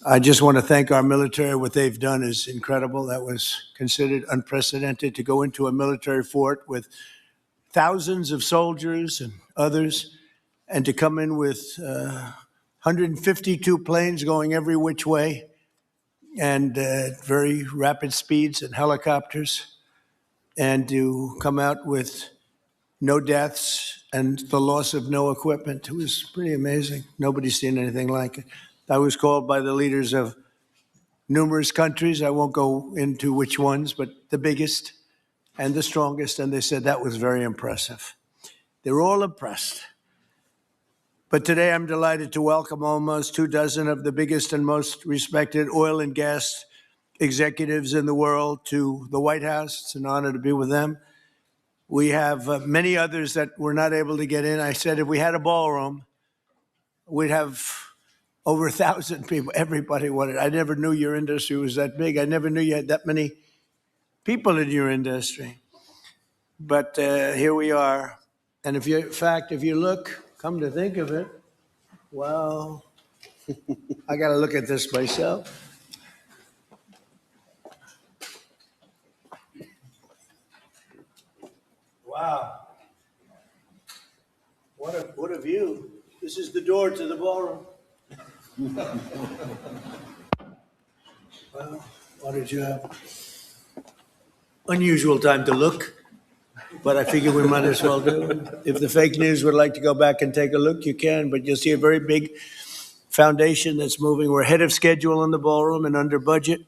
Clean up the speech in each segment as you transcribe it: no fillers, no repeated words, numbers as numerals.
I just want to thank our military. What they've done is incredible. That was considered unprecedented to go into a military fort with thousands of soldiers and others, and to come in with 152 planes going every which way and very rapid speeds and helicopters, and to come out with no deaths and the loss of no equipment. It was pretty amazing. Nobody's seen anything like it. I was called by the leaders of numerous countries. I won't go into which ones, but the biggest and the strongest, and they said that was very impressive. They're all impressed. But today I'm delighted to welcome almost 24 of the biggest and most respected oil and gas executives in the world to the White House. It's an honor to be with them. We have many others that were not able to get in. I said if we had a ballroom, we'd have over 1,000 people. Everybody wanted. I never knew your industry was that big. I never knew you had that many people in your industry. But here we are. And if you look, come to think of it, well, I got to look at this myself. Wow. What a view. This is the door to the ballroom. Well, what did you have? Unusual time to look, but I figure we might as well do it. If the fake news would like to go back and take a look, you can, but you'll see a very big foundation that's moving. We're ahead of schedule in the ballroom and under budget.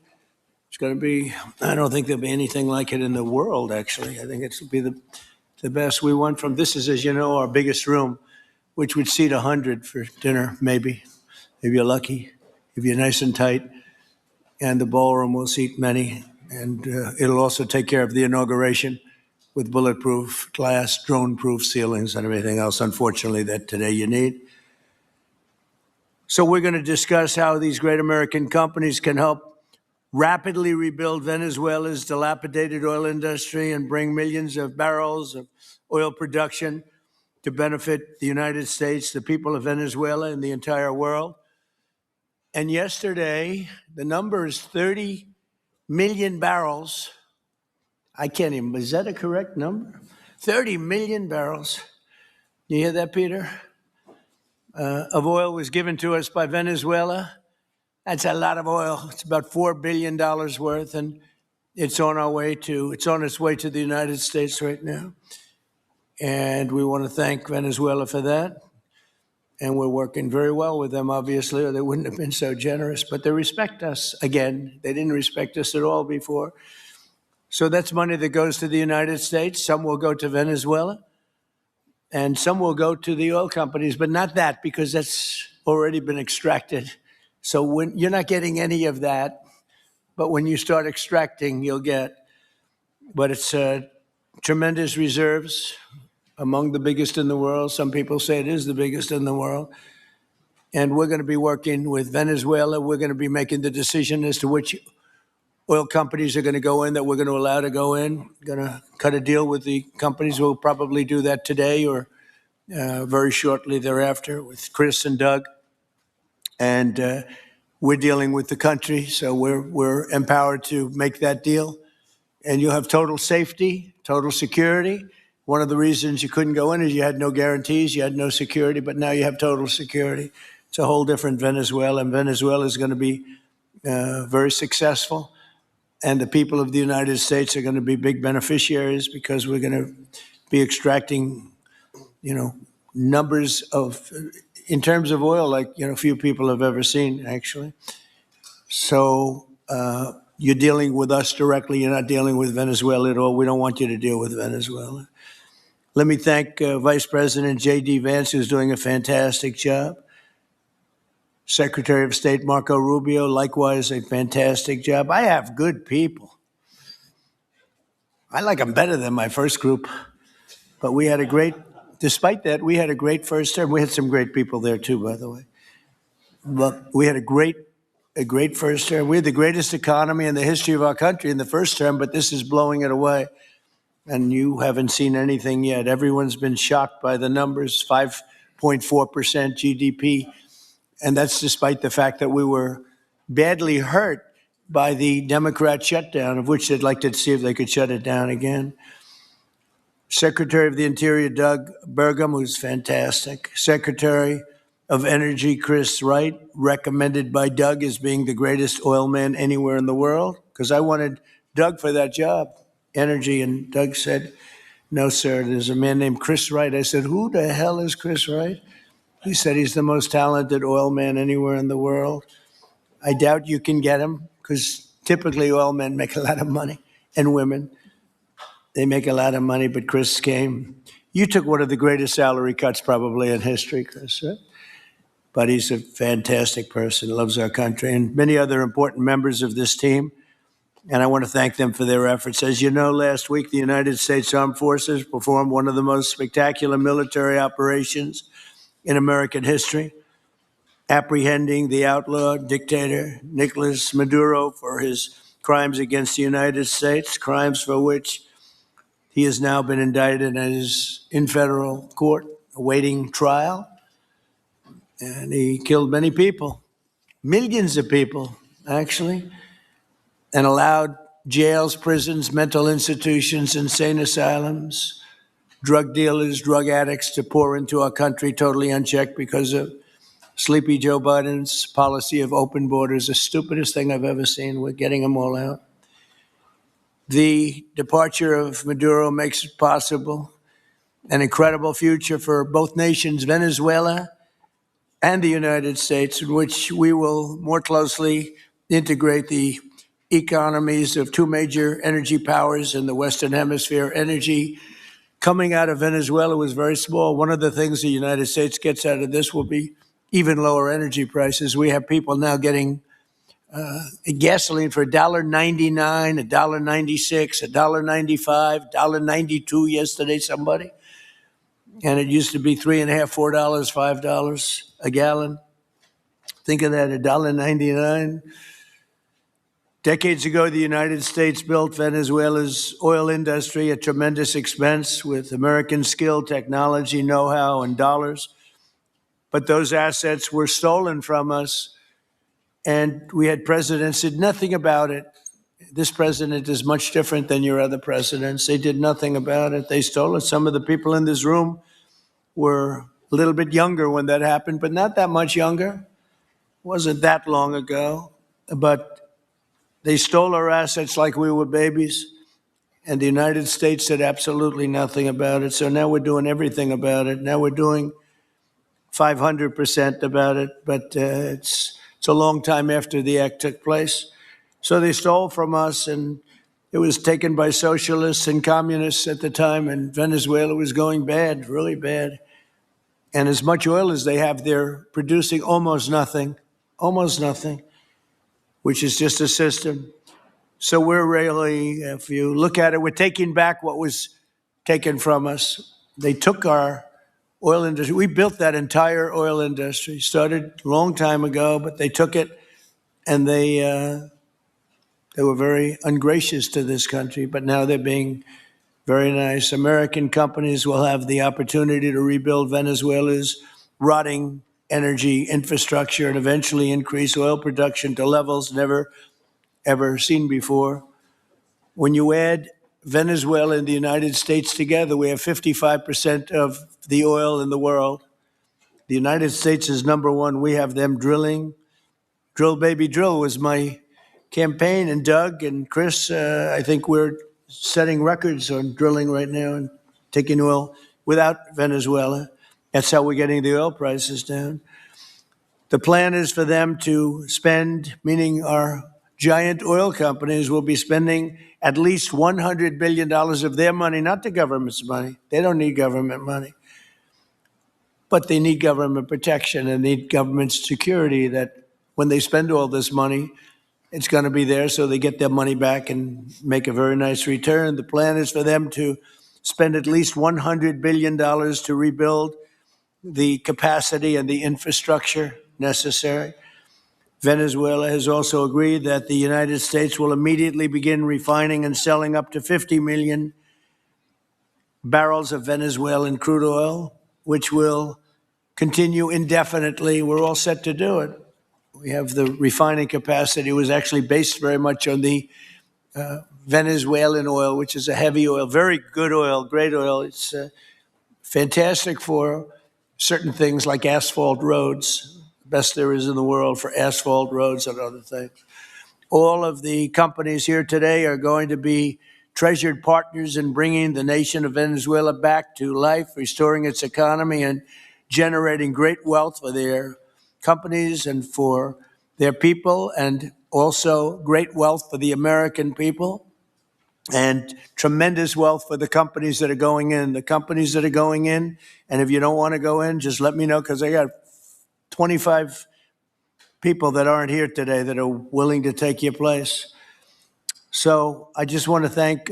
It's going to be, I don't think there'll be anything like it in the world, actually. I think it'll be the best. We went from, this is, as you know, our biggest room, which would seat 100 for dinner, maybe, if you're lucky, if you're nice and tight. And the ballroom will seat many. And it'll also take care of the inauguration with bulletproof glass, drone-proof ceilings, and everything else, unfortunately, that today you need. So we're going to discuss how these great American companies can help rapidly rebuild Venezuela's dilapidated oil industry and bring millions of barrels of oil production to benefit the United States, the people of Venezuela, and the entire world. And yesterday, the number is 30 million barrels. I can't even, is that a correct number? 30 million barrels. You hear that, Peter? Of oil was given to us by Venezuela. That's a lot of oil. It's about $4 billion worth, and it's on its way to the United States right now. And we want to thank Venezuela for that. And we're working very well with them, obviously, or they wouldn't have been so generous. But they respect us again. They didn't respect us at all before. So that's money that goes to the United States. Some will go to Venezuela, and some will go to the oil companies, but not that, because that's already been extracted. So when you're not getting any of that, but when you start extracting, you'll get. But it's tremendous reserves, among the biggest in the world. Some people say it is the biggest in the world. And we're going to be working with Venezuela. We're going to be making the decision as to which oil companies are going to go in, that we're going to allow to go in. Going to cut a deal with the companies. We'll probably do that today or very shortly thereafter with Chris and Doug. And we're dealing with the country, so we're empowered to make that deal. And you'll have total safety, total security. One of the reasons you couldn't go in is you had no guarantees, you had no security, but now you have total security. It's a whole different Venezuela, and Venezuela is going to be very successful. And the people of the United States are going to be big beneficiaries because we're going to be extracting, numbers of, in terms of oil, like, few people have ever seen, actually. So you're dealing with us directly. You're not dealing with Venezuela at all. We don't want you to deal with Venezuela. Let me thank Vice President J.D. Vance, who's doing a fantastic job. Secretary of State Marco Rubio, likewise, a fantastic job. I have good people. I like them better than my first group. But we had despite that, we had a great first term. We had some great people there too, by the way. But we had a great first term. We had the greatest economy in the history of our country in the first term, but this is blowing it away. And you haven't seen anything yet. Everyone's been shocked by the numbers, 5.4% GDP. And that's despite the fact that we were badly hurt by the Democrat shutdown, of which they'd like to see if they could shut it down again. Secretary of the Interior Doug Burgum, who's fantastic. Secretary of Energy Chris Wright, recommended by Doug as being the greatest oil man anywhere in the world, because I wanted Doug for that job, energy. And Doug said, no, sir, there's a man named Chris Wright. I said, who the hell is Chris Wright? He said he's the most talented oil man anywhere in the world. I doubt you can get him, because typically oil men make a lot of money, and women. They make a lot of money, but Chris came. You took one of the greatest salary cuts probably in history, Chris, right? But he's a fantastic person, loves our country, and many other important members of this team. And I want to thank them for their efforts. As you know, last week, the United States Armed Forces performed one of the most spectacular military operations in American history, apprehending the outlaw dictator Nicolas Maduro for his crimes against the United States, crimes for which he has now been indicted and is in federal court awaiting trial. And he killed many people, millions of people, actually, and allowed jails, prisons, mental institutions, insane asylums, drug dealers, drug addicts to pour into our country totally unchecked because of Sleepy Joe Biden's policy of open borders, the stupidest thing I've ever seen. We're getting them all out. The departure of Maduro makes it possible an incredible future for both nations, Venezuela and the United States, in which we will more closely integrate the economies of two major energy powers in the Western Hemisphere. Energy coming out of Venezuela was very small. One of the things the United States gets out of this will be even lower energy prices. We have people now getting gasoline for $1.99, $1.96, $1.95, $1.92 yesterday, somebody. And it used to be $3.50, $4, $5 a gallon. Think of that, $1.99. Decades ago, the United States built Venezuela's oil industry at tremendous expense with American skill, technology, know-how, and dollars. But those assets were stolen from us, and we had presidents who did nothing about it. This president is much different than your other presidents. They did nothing about it. They stole it. Some of the people in this room were a little bit younger when that happened, but not that much younger. It wasn't that long ago. But they stole our assets like we were babies, and the United States did absolutely nothing about it. So now we're doing everything about it. Now we're doing 500% about it, but it's a long time after the act took place. So they stole from us, and it was taken by socialists and communists at the time, and Venezuela was going bad, really bad. And as much oil as they have, they're producing almost nothing, which is just a system. So we're really, if you look at it, we're taking back what was taken from us. They took our oil industry. We built that entire oil industry, started a long time ago, but they took it, and they were very ungracious to this country, but now they're being very nice. American companies will have the opportunity to rebuild Venezuela's rotting energy infrastructure and eventually increase oil production to levels never, ever seen before. When you add Venezuela and the United States together, we have 55% of the oil in the world. The United States is number one. We have them drilling. Drill, baby, drill was my campaign. And Doug and Chris, I think we're setting records on drilling right now and taking oil without Venezuela. That's how we're getting the oil prices down. The plan is for them to spend, meaning our giant oil companies will be spending at least $100 billion of their money, not the government's money. They don't need government money. But they need government protection and need government security that when they spend all this money, it's going to be there so they get their money back and make a very nice return. The plan is for them to spend at least $100 billion to rebuild the capacity and the infrastructure necessary. Venezuela has also agreed that the United States will immediately begin refining and selling up to 50 million barrels of Venezuelan crude oil, which will continue indefinitely. We're all set to do it. We have the refining capacity. It was actually based very much on the Venezuelan oil, which is a heavy oil, very good oil, great oil. It's fantastic for certain things like asphalt roads, best there is in the world for asphalt roads and other things. All of the companies here today are going to be treasured partners in bringing the nation of Venezuela back to life, restoring its economy, and generating great wealth for their companies and for their people, and also great wealth for the American people, and tremendous wealth for the companies that are going in. The companies that are going in, and if you don't want to go in, just let me know, because I got 25 people that aren't here today that are willing to take your place. So I just want to thank,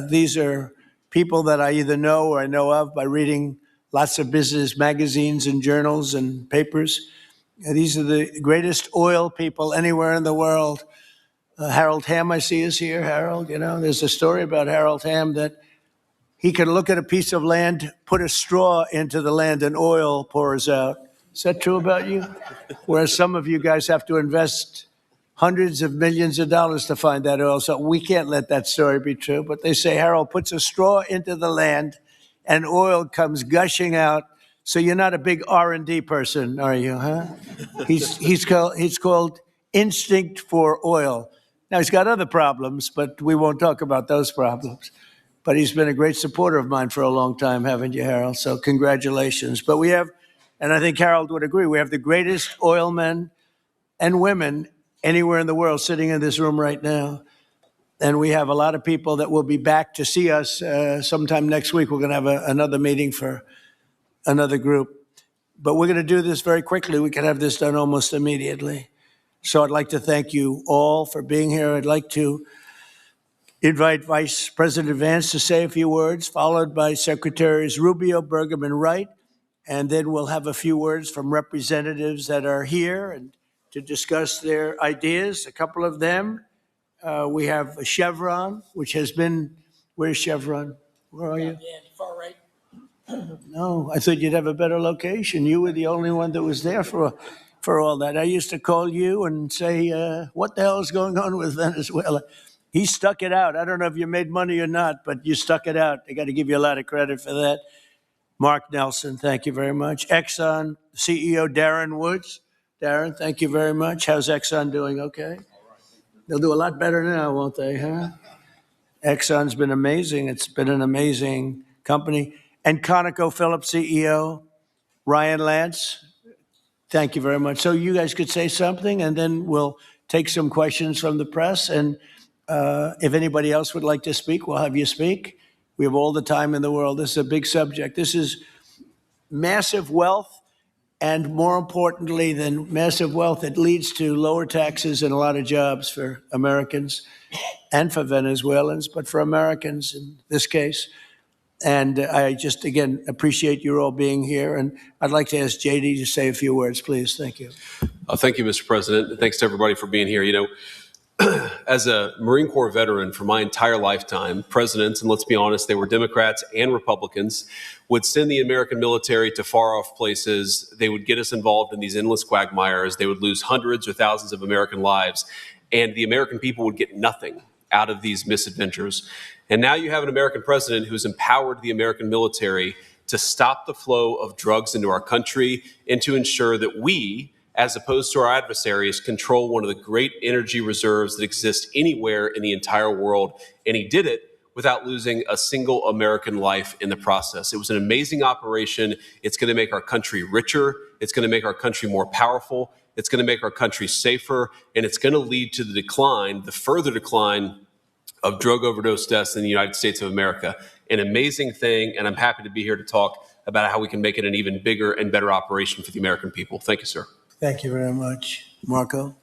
these are people that I either know or I know of by reading lots of business magazines and journals and papers. These are the greatest oil people anywhere in the world. Harold Hamm, I see, is here. Harold, you know, there's a story about Harold Hamm that he could look at a piece of land, put a straw into the land, and oil pours out. Is that true about you? Whereas some of you guys have to invest hundreds of millions of dollars to find that oil. So we can't let that story be true. But they say Harold puts a straw into the land and oil comes gushing out. So you're not a big R&D person, are you, huh? He's called instinct for oil. Now, he's got other problems, but we won't talk about those problems. But he's been a great supporter of mine for a long time, haven't you, Harold? So congratulations. But we have, and I think Harold would agree, we have the greatest oil men and women anywhere in the world sitting in this room right now. And we have a lot of people that will be back to see us sometime next week. We're going to have another meeting for another group. But we're going to do this very quickly. We can have this done almost immediately. So I'd like to thank you all for being here. I'd like to invite Vice President Vance to say a few words, followed by Secretaries Rubio, Burgum, and Wright. And then we'll have a few words from representatives that are here and to discuss their ideas, a couple of them. We have Chevron, which has been, where's Chevron? Where are you? Yeah, far right. No, I thought you'd have a better location. You were the only one that was there for all that. I used to call you and say, what the hell is going on with Venezuela? He stuck it out. I don't know if you made money or not, but you stuck it out. I got to give you a lot of credit for that. Mark Nelson, thank you very much. Exxon CEO Darren Woods. Darren, thank you very much. How's Exxon doing? Okay. They'll do a lot better now, won't they, huh? Exxon's been amazing. It's been an amazing company. And ConocoPhillips CEO Ryan Lance, thank you very much. So you guys could say something, and then we'll take some questions from the press. And if anybody else would like to speak, we'll have you speak. We have all the time in the world. This is a big subject. This is massive wealth. And more importantly than massive wealth, it leads to lower taxes and a lot of jobs for Americans and for Venezuelans, but for Americans in this case. And I just, again, appreciate you all being here. And I'd like to ask JD to say a few words, please. Thank you. Thank you, Mr. President. Thanks to everybody for being here. You know, as a Marine Corps veteran for my entire lifetime, presidents, and let's be honest, they were Democrats and Republicans, would send the American military to far-off places. They would get us involved in these endless quagmires. They would lose hundreds or thousands of American lives, and the American people would get nothing out of these misadventures. And now you have an American president who's empowered the American military to stop the flow of drugs into our country and to ensure that we, as opposed to our adversaries, control one of the great energy reserves that exist anywhere in the entire world. And he did it without losing a single American life in the process. It was an amazing operation. It's going to make our country richer. It's going to make our country more powerful. It's going to make our country safer. And it's going to lead to the decline, the further decline of drug overdose deaths in the United States of America. An amazing thing. And I'm happy to be here to talk about how we can make it an even bigger and better operation for the American people. Thank you, sir. Thank you very much. Marco?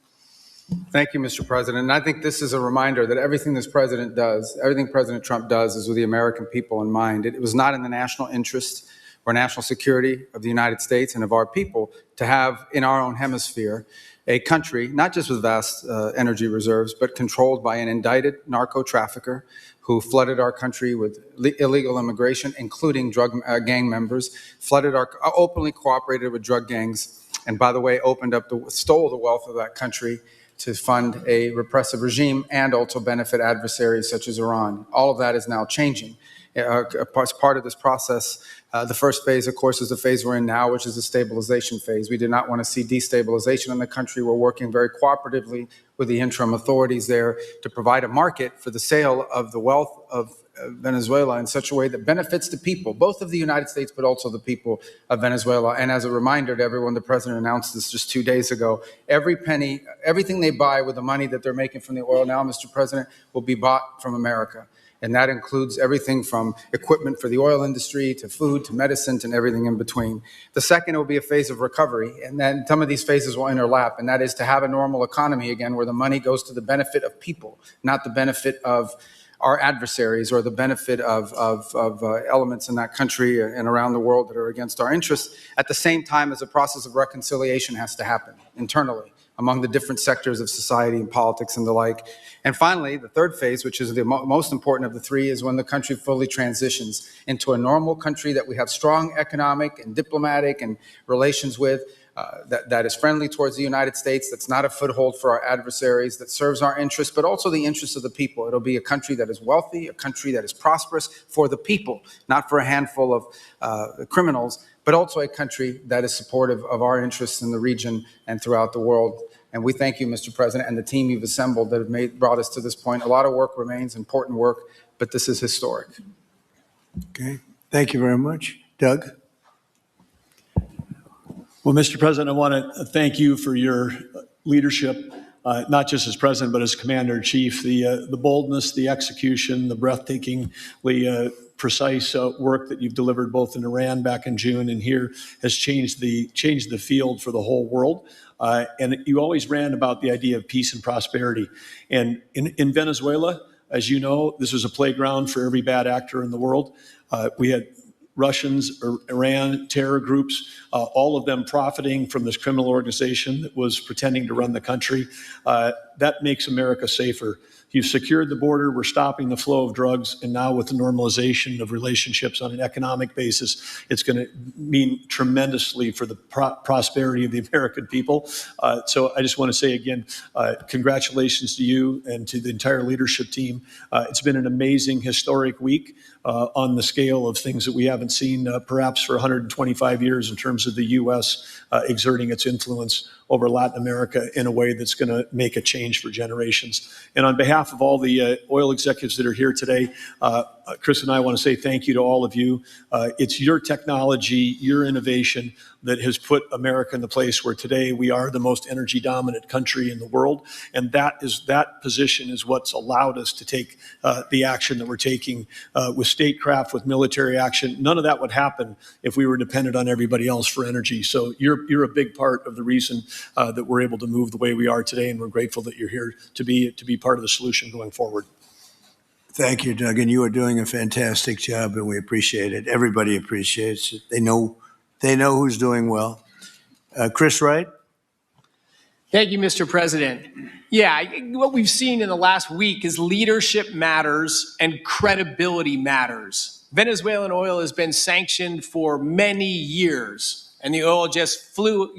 Thank you, Mr. President. And I think this is a reminder that everything this president does, everything President Trump does is with the American people in mind. It was not in the national interest or national security of the United States and of our people to have in our own hemisphere a country, not just with vast energy reserves, but controlled by an indicted narco trafficker who flooded our country with illegal immigration, including drug gang members, openly cooperated with drug gangs, and by the way, stole the wealth of that country to fund a repressive regime and also benefit adversaries such as Iran. All of that is now changing. As part of this process, the first phase, of course, is the phase we're in now, which is the stabilization phase. We do not want to see destabilization in the country. We're working very cooperatively with the interim authorities there to provide a market for the sale of the wealth of Venezuela in such a way that benefits the people, both of the United States, but also the people of Venezuela. And as a reminder to everyone, the president announced this just 2 days ago. Every penny, everything they buy with the money that they're making from the oil now, Mr. President, will be bought from America. And that includes everything from equipment for the oil industry to food to medicine and everything in between. The second will be a phase of recovery. And then some of these phases will overlap. And that is to have a normal economy again, where the money goes to the benefit of people, not the benefit of our adversaries or the benefit of elements in that country and around the world that are against our interests, at the same time as a process of reconciliation has to happen internally among the different sectors of society and politics and the like. And finally, the third phase, which is the most important of the three, is when the country fully transitions into a normal country that we have strong economic and diplomatic and relations with, that is friendly towards the United States, that's not a foothold for our adversaries, that serves our interests, but also the interests of the people. It'll be a country that is wealthy, a country that is prosperous for the people, not for a handful of criminals, but also a country that is supportive of our interests in the region and throughout the world. And we thank you, Mr. President, and the team you've assembled that have brought us to this point. A lot of work remains, important work, but this is historic. Okay. Thank you very much. Doug? Well, Mr. President, I want to thank you for your leadership, not just as president, but as commander-in-chief. The boldness, the execution, the breathtakingly precise work that you've delivered both in Iran back in June and here has changed the field for the whole world. And you always ran about the idea of peace and prosperity. And in Venezuela, as you know, this was a playground for every bad actor in the world. We had Russians, Iran, terror groups, all of them profiting from this criminal organization that was pretending to run the country. That makes America safer. You've secured the border. We're stopping the flow of drugs. And now with the normalization of relationships on an economic basis, it's going to mean tremendously for the prosperity of the American people. So I just want to say again, congratulations to you and to the entire leadership team. It's been an amazing, historic week on the scale of things that we haven't seen perhaps for 125 years in terms of the U.S. Exerting its influence over Latin America in a way that's going to make a change for generations. And on behalf of all the oil executives that are here today, Chris and I want to say thank you to all of you. It's your technology, your innovation that has put America in the place where today we are the most energy dominant country in the world. And that position is what's allowed us to take the action that we're taking with statecraft, with military action. None of that would happen if we were dependent on everybody else for energy. So you're a big part of the reason that we're able to move the way we are today. And we're grateful that you're here to be part of the solution going forward. Thank you, Doug. And you are doing a fantastic job, and we appreciate it. Everybody appreciates it. They know who's doing well. Chris Wright? Thank you, Mr. President. Yeah, what we've seen in the last week is leadership matters and credibility matters. Venezuelan oil has been sanctioned for many years, and the oil just flew,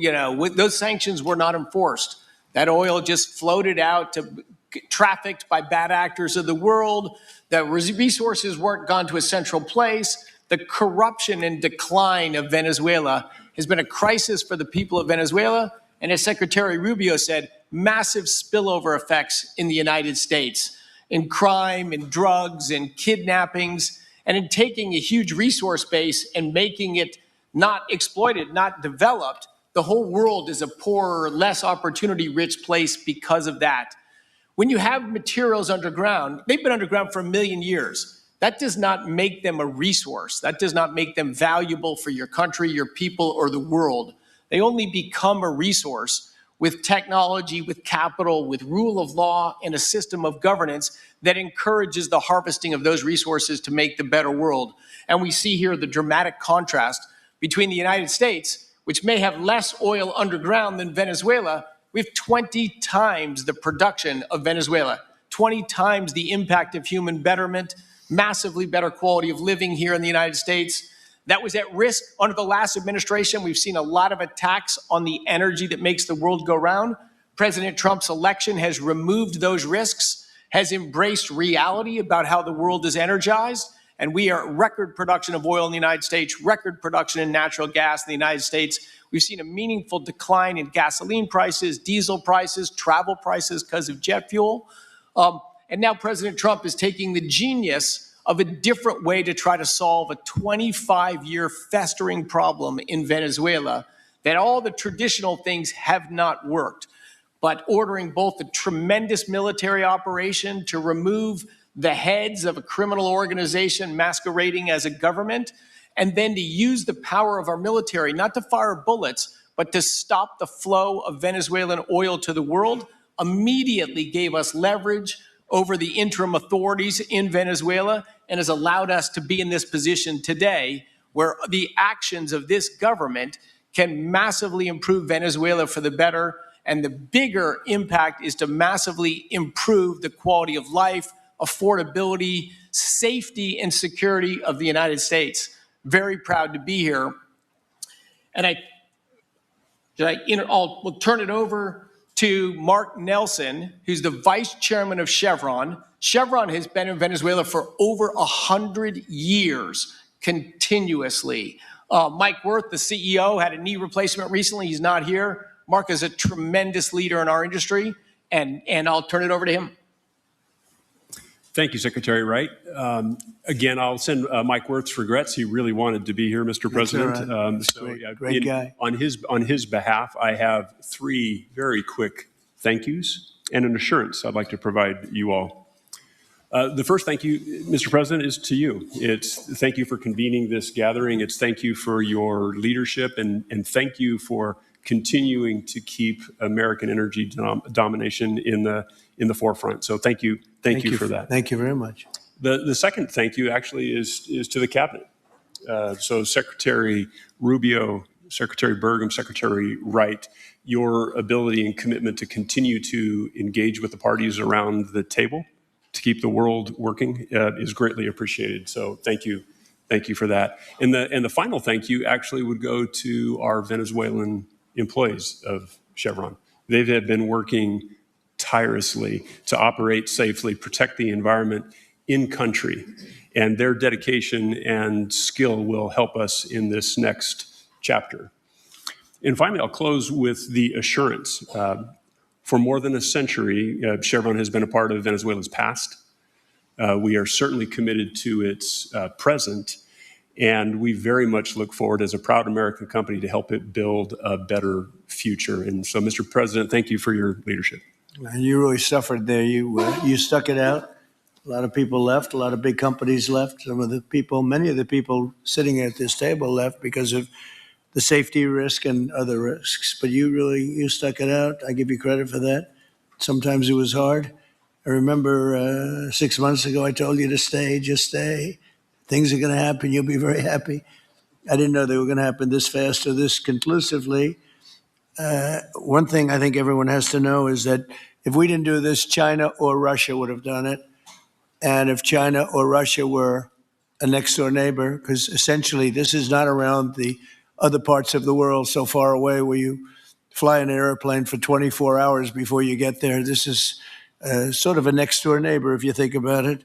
those sanctions were not enforced. That oil just floated out to trafficked by bad actors of the world. The resources weren't gone to a central place. The corruption and decline of Venezuela has been a crisis for the people of Venezuela. And as Secretary Rubio said, massive spillover effects in the United States, in crime, in drugs, in kidnappings, and in taking a huge resource base and making it not exploited, not developed. The whole world is a poorer, less opportunity-rich place because of that. When you have materials underground, they've been underground for 1 million years. That does not make them a resource. That does not make them valuable for your country, your people, or the world. They only become a resource with technology, with capital, with rule of law, and a system of governance that encourages the harvesting of those resources to make the better world. And we see here the dramatic contrast between the United States, which may have less oil underground than Venezuela. We have 20 times the production of Venezuela, 20 times the impact of human betterment, massively better quality of living here in the United States. that was at risk under the last administration. We've seen a lot of attacks on the energy that makes the world go round. President Trump's election has removed those risks, has embraced reality about how the world is energized, and we are at record production of oil in the United States, record production in natural gas in the United States. We've seen a meaningful decline in gasoline prices, diesel prices, travel prices because of jet fuel. And now President Trump is taking the genius of a different way to try to solve a 25-year festering problem in Venezuela, that all the traditional things have not worked. But ordering both a tremendous military operation to remove the heads of a criminal organization masquerading as a government, and then to use the power of our military, not to fire bullets, but to stop the flow of Venezuelan oil to the world, immediately gave us leverage over the interim authorities in Venezuela and has allowed us to be in this position today where the actions of this government can massively improve Venezuela for the better. And the bigger impact is to massively improve the quality of life, affordability, safety, and security of the United States. Very proud to be here. And we'll turn it over to Mark Nelson, who's the vice chairman of Chevron. Chevron has been in Venezuela for over 100 years, continuously. Mike Wirth, the CEO, had a knee replacement recently. He's not here. Mark is a tremendous leader in our industry, and I'll turn it over to him. Thank you, Secretary Wright. Again, I'll send Mike Wirth's regrets. He really wanted to be here, Mr. President. All right. Great guy. On his behalf, I have 3 very quick thank yous and an assurance I'd like to provide you all. The first thank you, Mr. President, is to you. It's thank you for convening this gathering. It's thank you for your leadership, and thank you for continuing to keep American energy domination in the forefront. So thank you for that. Thank you very much. The second thank you actually is to the cabinet. So Secretary Rubio, Secretary Burgum, Secretary Wright, your ability and commitment to continue to engage with the parties around the table to keep the world working is greatly appreciated. So thank you for that. And the final thank you actually would go to our Venezuelan employees of Chevron. They have been working tirelessly to operate safely, protect the environment in country, and their dedication and skill will help us in this next chapter. And finally, I'll close with the assurance. For more than a century, Chevron has been a part of Venezuela's past. We are certainly committed to its present, and we very much look forward as a proud American company to help it build a better future. And so, Mr. President, thank you for your leadership. And you really suffered there. You stuck it out. A lot of people left. A lot of big companies left. Many of the people sitting at this table left because of the safety risk and other risks. But you stuck it out. I give you credit for that. Sometimes it was hard. I remember 6 months ago, I told you to stay, just stay. Things are going to happen. You'll be very happy. I didn't know they were going to happen this fast or this conclusively. One thing I think everyone has to know is that if we didn't do this, China or Russia would have done it. And if China or Russia were a next-door neighbor, because essentially this is not around the other parts of the world so far away where you fly in an airplane for 24 hours before you get there. This is sort of a next-door neighbor, if you think about it.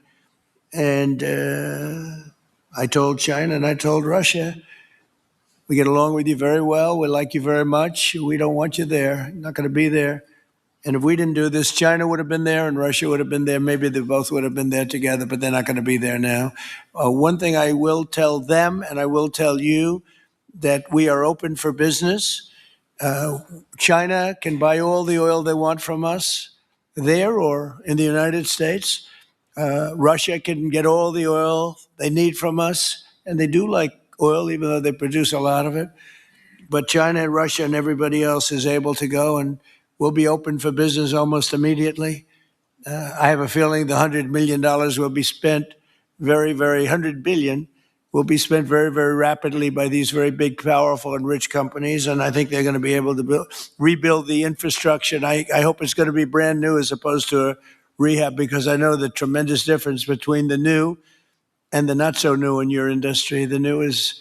And I told China and I told Russia, we get along with you very well. We like you very much. We don't want you there. You're not going to be there. And if we didn't do this, China would have been there and Russia would have been there. Maybe they both would have been there together, but they're not going to be there now. One thing I will tell them, and I will tell you, that we are open for business. China can buy all the oil they want from us there or in the United States. Russia can get all the oil they need from us, and they do like oil, even though they produce a lot of it. But China and Russia and everybody else is able to go, and we'll be open for business almost immediately. I have a feeling the $100 million will be spent $100 billion will be spent very, very rapidly by these very big, powerful, and rich companies. And I think they're going to be able to rebuild the infrastructure. And I hope it's going to be brand new as opposed to a rehab, because I know the tremendous difference between the new and the not so new in your industry. The new is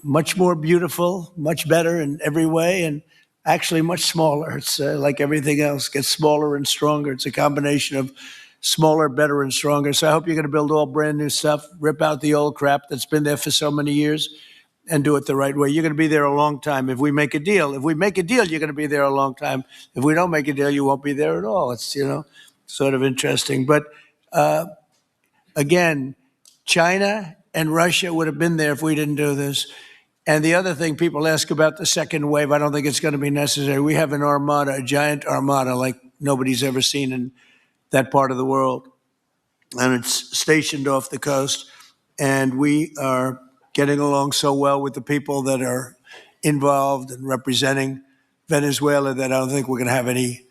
much more beautiful, much better in every way, and actually much smaller. It's like everything else, gets smaller and stronger. It's a combination of smaller, better, and stronger. So I hope you're going to build all brand new stuff, rip out the old crap that's been there for so many years, and do it the right way. You're going to be there a long time. If we make a deal, you're going to be there a long time. If we don't make a deal, you won't be there at all. It's, sort of interesting. But again, China and Russia would have been there if we didn't do this. And the other thing people ask about the second wave, I don't think it's going to be necessary. We have an armada, a giant armada like nobody's ever seen in that part of the world. And it's stationed off the coast. And we are getting along so well with the people that are involved and representing Venezuela that I don't think we're going to have any,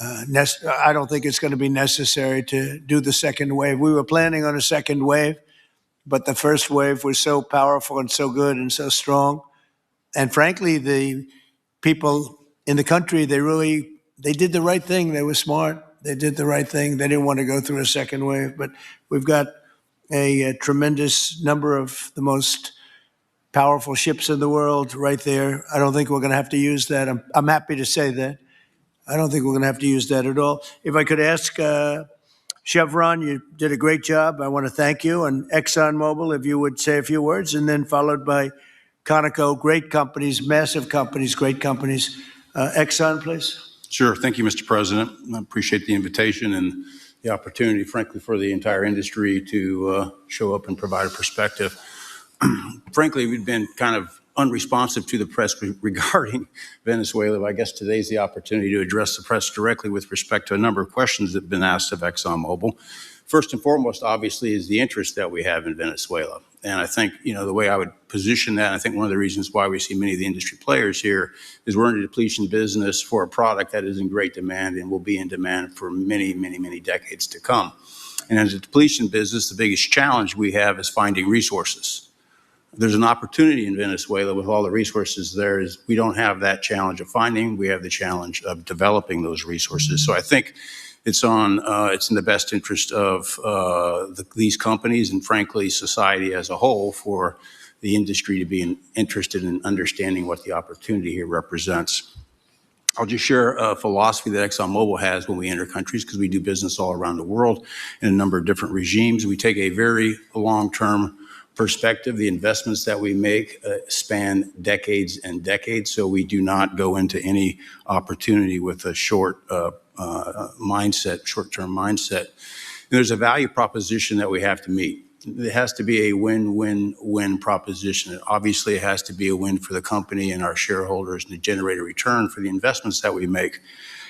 I don't think it's going to be necessary to do the second wave. We were planning on a second wave, but the first wave was so powerful and so good and so strong. And frankly, the people in the country, they did the right thing. They were smart. They did the right thing. They didn't want to go through a second wave. But we've got a tremendous number of the most powerful ships in the world right there. I don't think we're going to have to use that. I'm happy to say that. I don't think we're going to have to use that at all. If I could ask Chevron, you did a great job. I want to thank you. And ExxonMobil, if you would say a few words, and then followed by Conoco, great companies, massive companies, great companies. Exxon, please. Sure. Thank you, Mr. President. I appreciate the invitation and the opportunity, frankly, for the entire industry to show up and provide a perspective. Frankly, we've been kind of unresponsive to the press regarding Venezuela. I guess today's the opportunity to address the press directly with respect to a number of questions that have been asked of ExxonMobil. First and foremost, obviously, is the interest that we have in Venezuela. And I think, the way I would position that, I think one of the reasons why we see many of the industry players here is we're in a depletion business for a product that is in great demand and will be in demand for many, many, many decades to come. And as a depletion business, the biggest challenge we have is finding resources. There's an opportunity in Venezuela with all the resources there is we don't have that challenge of finding, we have the challenge of developing those resources. So I think it's in the best interest of these companies and frankly society as a whole for the industry to be interested in understanding what the opportunity here represents. I'll just share a philosophy that ExxonMobil has when we enter countries, because we do business all around the world in a number of different regimes. We take a very long-term perspective. The investments that we make span decades and decades, so we do not go into any opportunity with a short-term mindset. And there's a value proposition that we have to meet. It has to be a win-win-win proposition. Obviously, it has to be a win for the company and our shareholders and to generate a return for the investments that we make.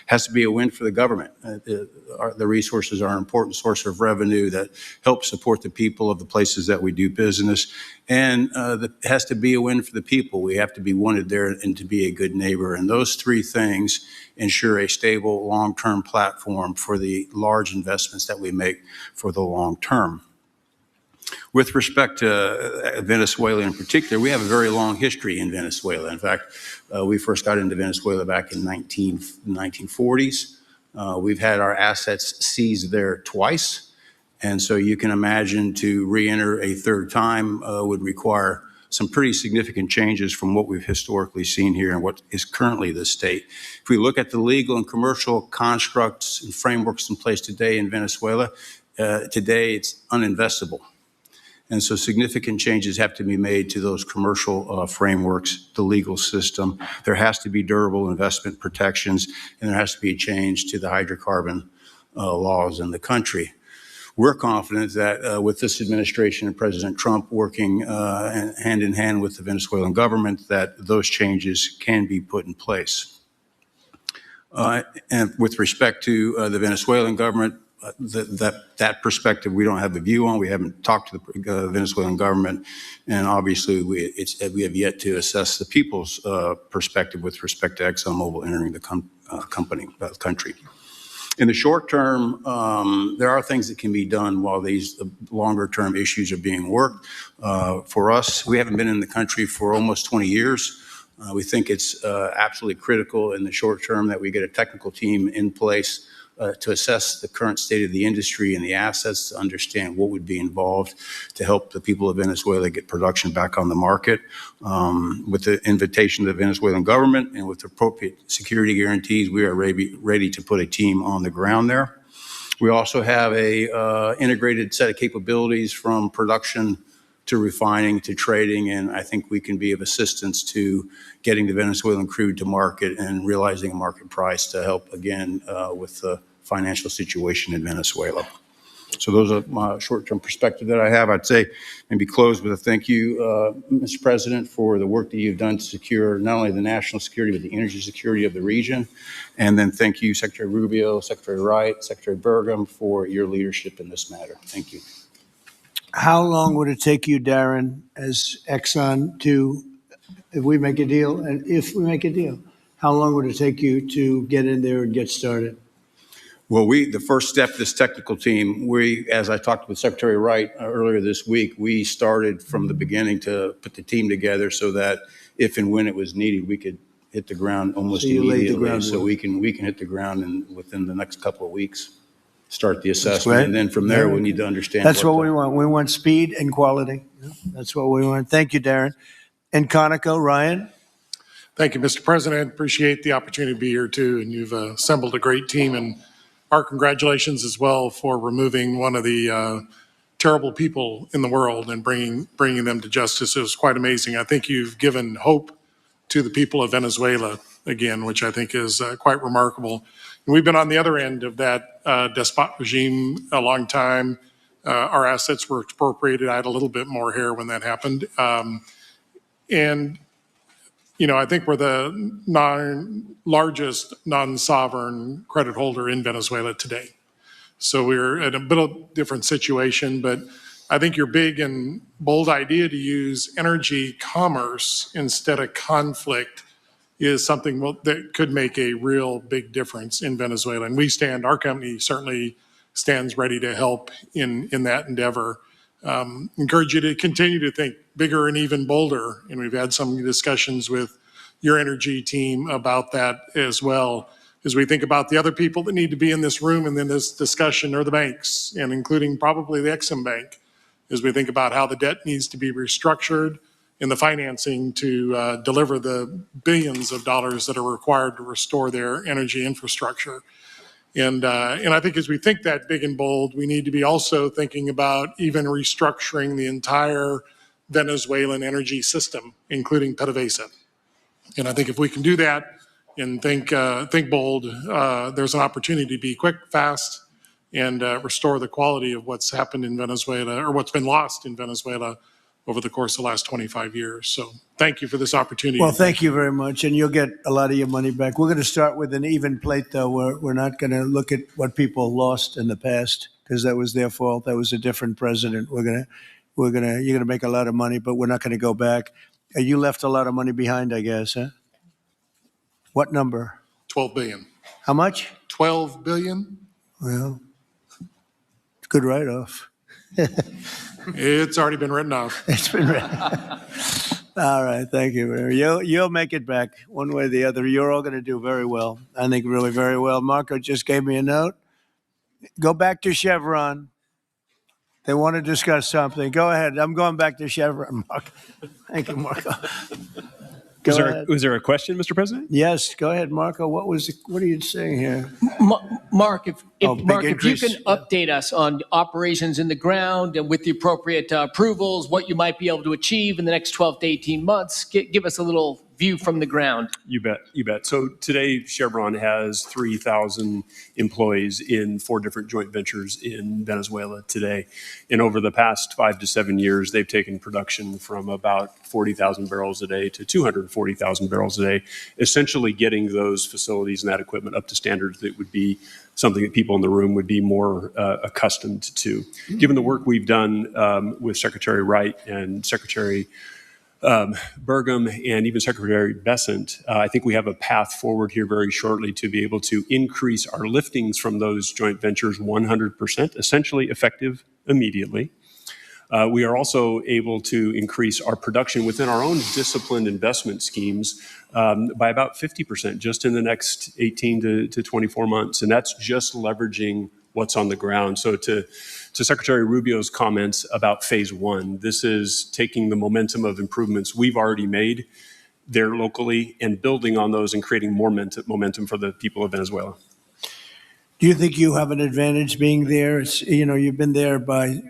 Has to be a win for the government. The resources are an important source of revenue that helps support the people of the places that we do business. And it has to be a win for the people. We have to be wanted there and to be a good neighbor. And those three things ensure a stable, long-term platform for the large investments that we make for the long term. With respect to Venezuela in particular, we have a very long history in Venezuela. In fact, we first got into Venezuela back in 1940s. We've had our assets seized there twice. And so you can imagine to re-enter a third time would require some pretty significant changes from what we've historically seen here and what is currently the state. If we look at the legal and commercial constructs and frameworks in place today in Venezuela, today it's uninvestable. And so significant changes have to be made to those commercial frameworks, the legal system. There has to be durable investment protections, and there has to be a change to the hydrocarbon laws in the country. We're confident that with this administration and President Trump working hand in hand with the Venezuelan government, that those changes can be put in place. And with respect to the Venezuelan government, that perspective we don't have the view on. We haven't talked to the Venezuelan government, and obviously we have yet to assess the people's perspective with respect to ExxonMobil entering the country. In the short term, there are things that can be done while these longer term issues are being worked. For us, we haven't been in the country for almost 20 years. We think it's absolutely critical in the short term that we get a technical team in place to assess the current state of the industry and the assets, to understand what would be involved to help the people of Venezuela get production back on the market. With the invitation of the Venezuelan government and with appropriate security guarantees, we are ready to put a team on the ground there. We also have a integrated set of capabilities from production to refining to trading, and I think we can be of assistance to getting the Venezuelan crude to market and realizing a market price to help, again, with the financial situation in Venezuela. So those are my short-term perspective that I have. I'd say maybe close with a thank you, Mr. President, for the work that you've done to secure not only the national security, but the energy security of the region. And then thank you, Secretary Rubio, Secretary Wright, Secretary Burgum, for your leadership in this matter. Thank you. How long would it take you, Darren, as Exxon if we make a deal, how long would it take you to get in there and get started? Well, the first step, this technical team, as I talked with Secretary Wright earlier this week, we started from the beginning to put the team together so that if and when it was needed, we could hit the ground almost So you laid the immediately. groundwork. So we can hit the ground within the next couple of weeks, start the great. assessment. And then from there, we need to understand. That's what we want. We want speed and quality. That's what we want. Thank you, Darren. And Conoco, Ryan? Thank you, Mr. President. Appreciate the opportunity to be here too. And you've assembled a great team, and our congratulations as well for removing one of the terrible people in the world and bringing them to justice. It was quite amazing. I think you've given hope to the people of Venezuela again, which I think is quite remarkable. And we've been on the other end of that despot regime a long time. Our assets were expropriated. I had a little bit more hair when that happened. And you know, I think we're the largest non-sovereign credit holder in Venezuela today. So we're at a bit of different situation, but I think your big and bold idea to use energy commerce instead of conflict is something that could make a real big difference in Venezuela. And our company certainly stands ready to help in that endeavor. Encourage you to continue to think bigger and even bolder. And we've had some discussions with your energy team about that as well, as we think about the other people that need to be in this room and in this discussion are the banks, and including probably the Exim Bank, as we think about how the debt needs to be restructured and the financing to deliver the billions of dollars that are required to restore their energy infrastructure. And I think as we think that big and bold, we need to be also thinking about even restructuring the entire Venezuelan energy system, including PDVSA. And I think if we can do that and think bold, there's an opportunity to be quick, fast, and restore the quality of what's happened in Venezuela, or what's been lost in Venezuela over the course of the last 25 years. So thank you for this opportunity. Well, thank you very much, and you'll get a lot of your money back. We're going to start with an even plate, though. We're not going to look at what people lost in the past, because that was their fault. That was a different president. You're going to make a lot of money, but we're not going to go back. You left a lot of money behind, I guess, huh? What number? 12 billion. How much? 12 billion? Well, it's a good write-off. It's already been written off. It's been written. All right, thank you, Mary. You'll make it back one way or the other. You're all going to do very well. I think really very well. Marco just gave me a note. Go back to Chevron. They want to discuss something. Go ahead. I'm going back to Chevron, Marco. Thank you, Marco. Was there a question, Mr. President? Yes, go ahead, Marco. What are you saying here? Mark, if you increase. can update us on operations in the ground and with the appropriate approvals, what you might be able to achieve in the next 12 to 18 months, give us a little view from the ground. You bet. So today, Chevron has 3,000 employees in 4 different joint ventures in Venezuela today. And over the past 5 to 7 years, they've taken production from about 40,000 barrels a day to 240,000 barrels a day, essentially getting those facilities and that equipment up to standards that would be something that people in the room would be more accustomed to. Given the work we've done with Secretary Wright and Secretary Burgum and even Secretary Bessent, I think we have a path forward here very shortly to be able to increase our liftings from those joint ventures 100%, essentially effective immediately. We are also able to increase our production within our own disciplined investment schemes by about 50% just in the next 18 to 24 months. And that's just leveraging what's on the ground. So to Secretary Rubio's comments about phase one, this is taking the momentum of improvements we've already made there locally and building on those and creating more momentum for the people of Venezuela. Do you think you have an advantage being there? It's, you've been there by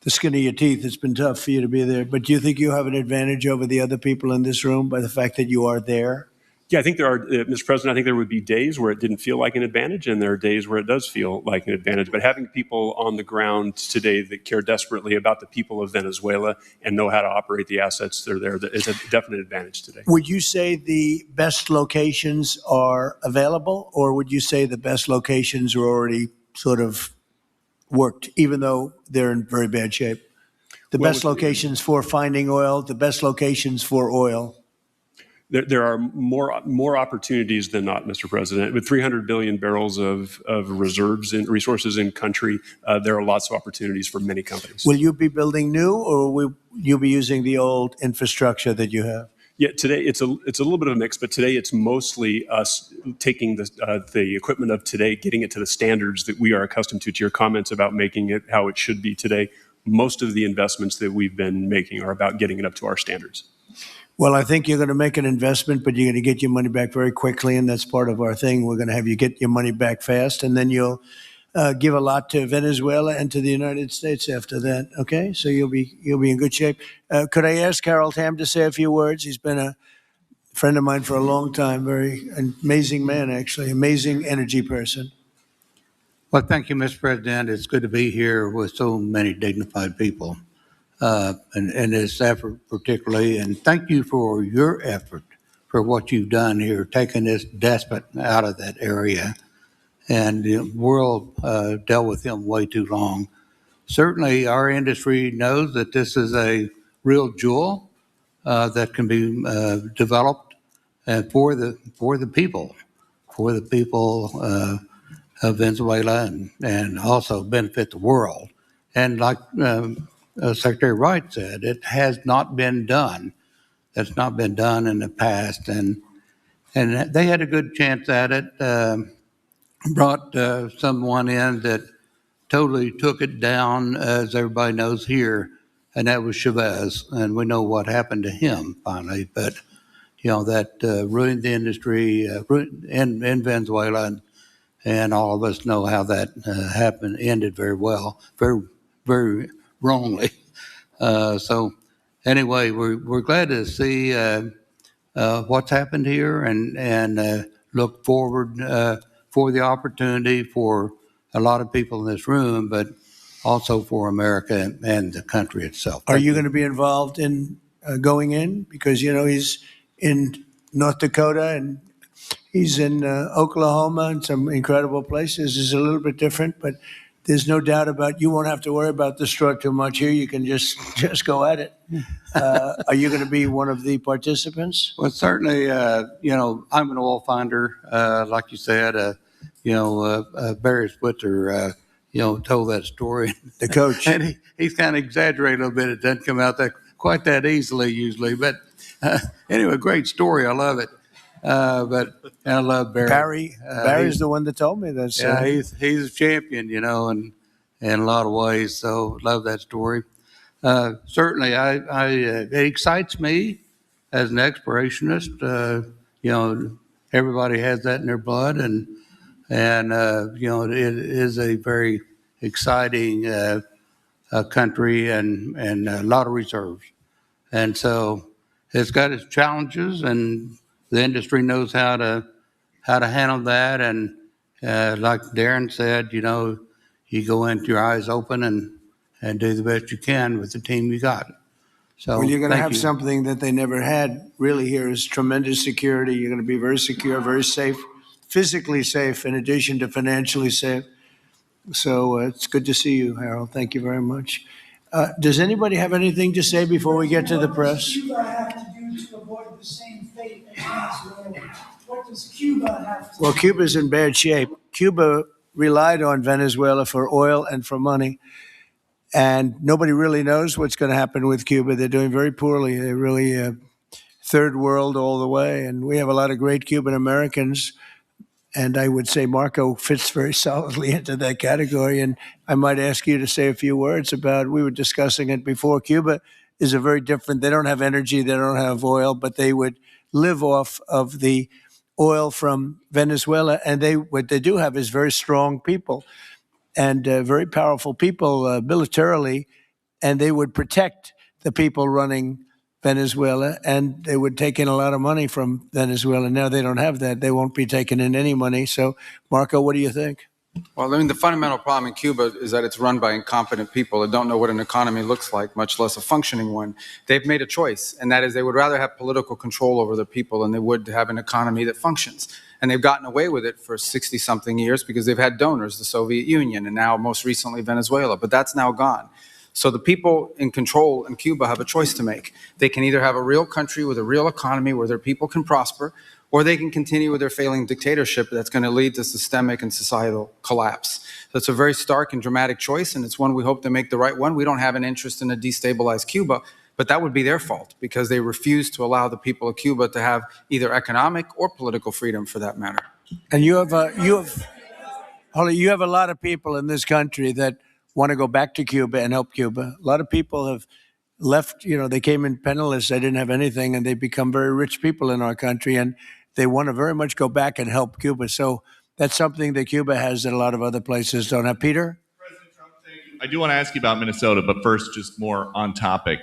the skin of your teeth. It's been tough for you to be there. But do you think you have an advantage over the other people in this room by the fact that you are there? Yeah, I think there are, Mr. President, I think there would be days where it didn't feel like an advantage, and there are days where it does feel like an advantage. But having people on the ground today that care desperately about the people of Venezuela and know how to operate the assets that are there is a definite advantage today. Would you say the best locations are available, or would you say the best locations are already sort of worked, even though they're in very bad shape? The best locations for finding oil, the best locations for oil. There are more opportunities than not, Mr. President. With 300 billion barrels of reserves and resources in country, there are lots of opportunities for many companies. Will you be building new, or will you be using the old infrastructure that you have? Yeah, today it's a little bit of a mix, but today it's mostly us taking the equipment of today, getting it to the standards that we are accustomed to. To your comments about making it how it should be today, most of the investments that we've been making are about getting it up to our standards. Well, I think you're going to make an investment, but you're going to get your money back very quickly, and that's part of our thing. We're going to have you get your money back fast, and then you'll give a lot to Venezuela and to the United States after that. Okay, so you'll be in good shape. Could I ask Harold Hamm to say a few words? He's been a friend of mine for a long time. Very amazing man, actually, amazing energy person. Well, thank you, Mr. President. It's good to be here with so many dignified people. And this effort particularly, and thank you for your effort for what you've done here, taking this despot out of that area. And the world dealt with him way too long. Certainly, our industry knows that this is a real jewel that can be developed for the people of Venezuela, and also benefit the world. And like Secretary Wright said, it has not been done. That's not been done in the past, and they had a good chance at it. Brought someone in that totally took it down, as everybody knows here, and that was Chavez, and we know what happened to him finally. But that ruined the industry in Venezuela, and all of us know how that happened, ended very well, very, very wrongly. So anyway, we're glad to see what's happened here, and look forward for the opportunity for a lot of people in this room, but also for America and the country itself. Are you going to be involved in going in? Because, he's in North Dakota and he's in Oklahoma and some incredible places. It's a little bit different, but there's no doubt about you won't have to worry about the straw too much here. You can just go at it. Are you going to be one of the participants? Well, certainly, I'm an oil finder, like you said. Barry Switzer, told that story. The coach. And he's kind of exaggerated a little bit. It doesn't come out quite that easily usually. But anyway, great story. I love it. And I love Barry. Barry's the one that told me this. Yeah, he's a champion, in a lot of ways. So love that story. Certainly, it excites me as an explorationist. Everybody has that in their blood, and it is a very exciting country and a lot of reserves, and so it's got its challenges, and the industry knows how to handle that. And like Darren said, you go in with your eyes open and do the best you can with the team you got. So well, you're going to have you. something that they never had really here is tremendous security. You're going to be very secure, very safe, physically safe, in addition to financially safe. So it's good to see you, Harold. Thank you very much. Does anybody have anything to say before we get to the press? What does Cuba have to do to avoid the same fate as Venezuela? What does Cuba have to do? Well, Cuba's in bad shape. Cuba relied on Venezuela for oil and for money. and nobody really knows what's going to happen with Cuba. They're doing very poorly. They're really third world all the way, and we have a lot of great Cuban Americans. And I would say Marco fits very solidly into that category. And I might ask you to say a few words about, we were discussing it before, Cuba is a very different, they don't have energy, they don't have oil, but they would live off of the oil from Venezuela. And what they do have is very strong people and very powerful people militarily, and they would protect the people running Venezuela, and they would take in a lot of money from Venezuela. Now they don't have that. They won't be taking in any money. So, Marco, what do you think? Well, I mean, the fundamental problem in Cuba is that it's run by incompetent people that don't know what an economy looks like, much less a functioning one. They've made a choice, and that is they would rather have political control over the people than they would have an economy that functions. And they've gotten away with it for 60-something years because they've had donors, the Soviet Union, and now most recently Venezuela. But that's now gone. So the people in control in Cuba have a choice to make. They can either have a real country with a real economy where their people can prosper, or they can continue with their failing dictatorship that's going to lead to systemic and societal collapse. So it's a very stark and dramatic choice, and it's one we hope to make the right one. We don't have an interest in a destabilized Cuba, but that would be their fault because they refuse to allow the people of Cuba to have either economic or political freedom for that matter. And Holly, you have a lot of people in this country that want to go back to Cuba and help Cuba. A lot of people have left, they came in penniless, they didn't have anything, and they become very rich people in our country, and they want to very much go back and help Cuba. So that's something that Cuba has that a lot of other places don't have. Peter? President Trump, thank you. I do want to ask you about Minnesota, but first, just more on topic.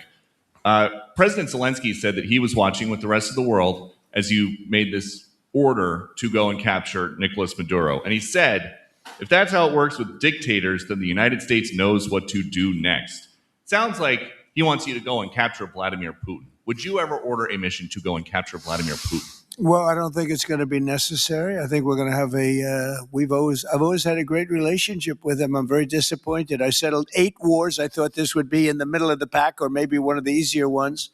President Zelensky said that he was watching with the rest of the world as you made this order to go and capture Nicolas Maduro. And he said, if that's how it works with dictators, then the United States knows what to do next. Sounds like he wants you to go and capture Vladimir Putin. Would you ever order a mission to go and capture Vladimir Putin? Well, I don't think it's going to be necessary. I think we're going to have I've always had a great relationship with him. I'm very disappointed. I settled 8 wars. I thought this would be in the middle of the pack or maybe one of the easier ones.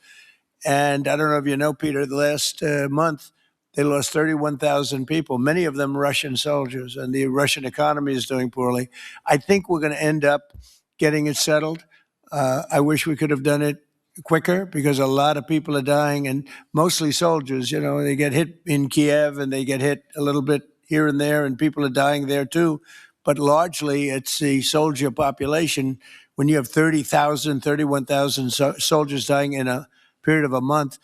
And I don't know if you know, Peter, the last month, they lost 31,000 people, many of them Russian soldiers, and the Russian economy is doing poorly. I think we're going to end up getting it settled. I wish we could have done it quicker because a lot of people are dying, and mostly soldiers. They get hit in Kiev and they get hit a little bit here and there, and people are dying there too. But largely, it's the soldier population. When you have 30,000, 31,000 soldiers dying in a period of a month,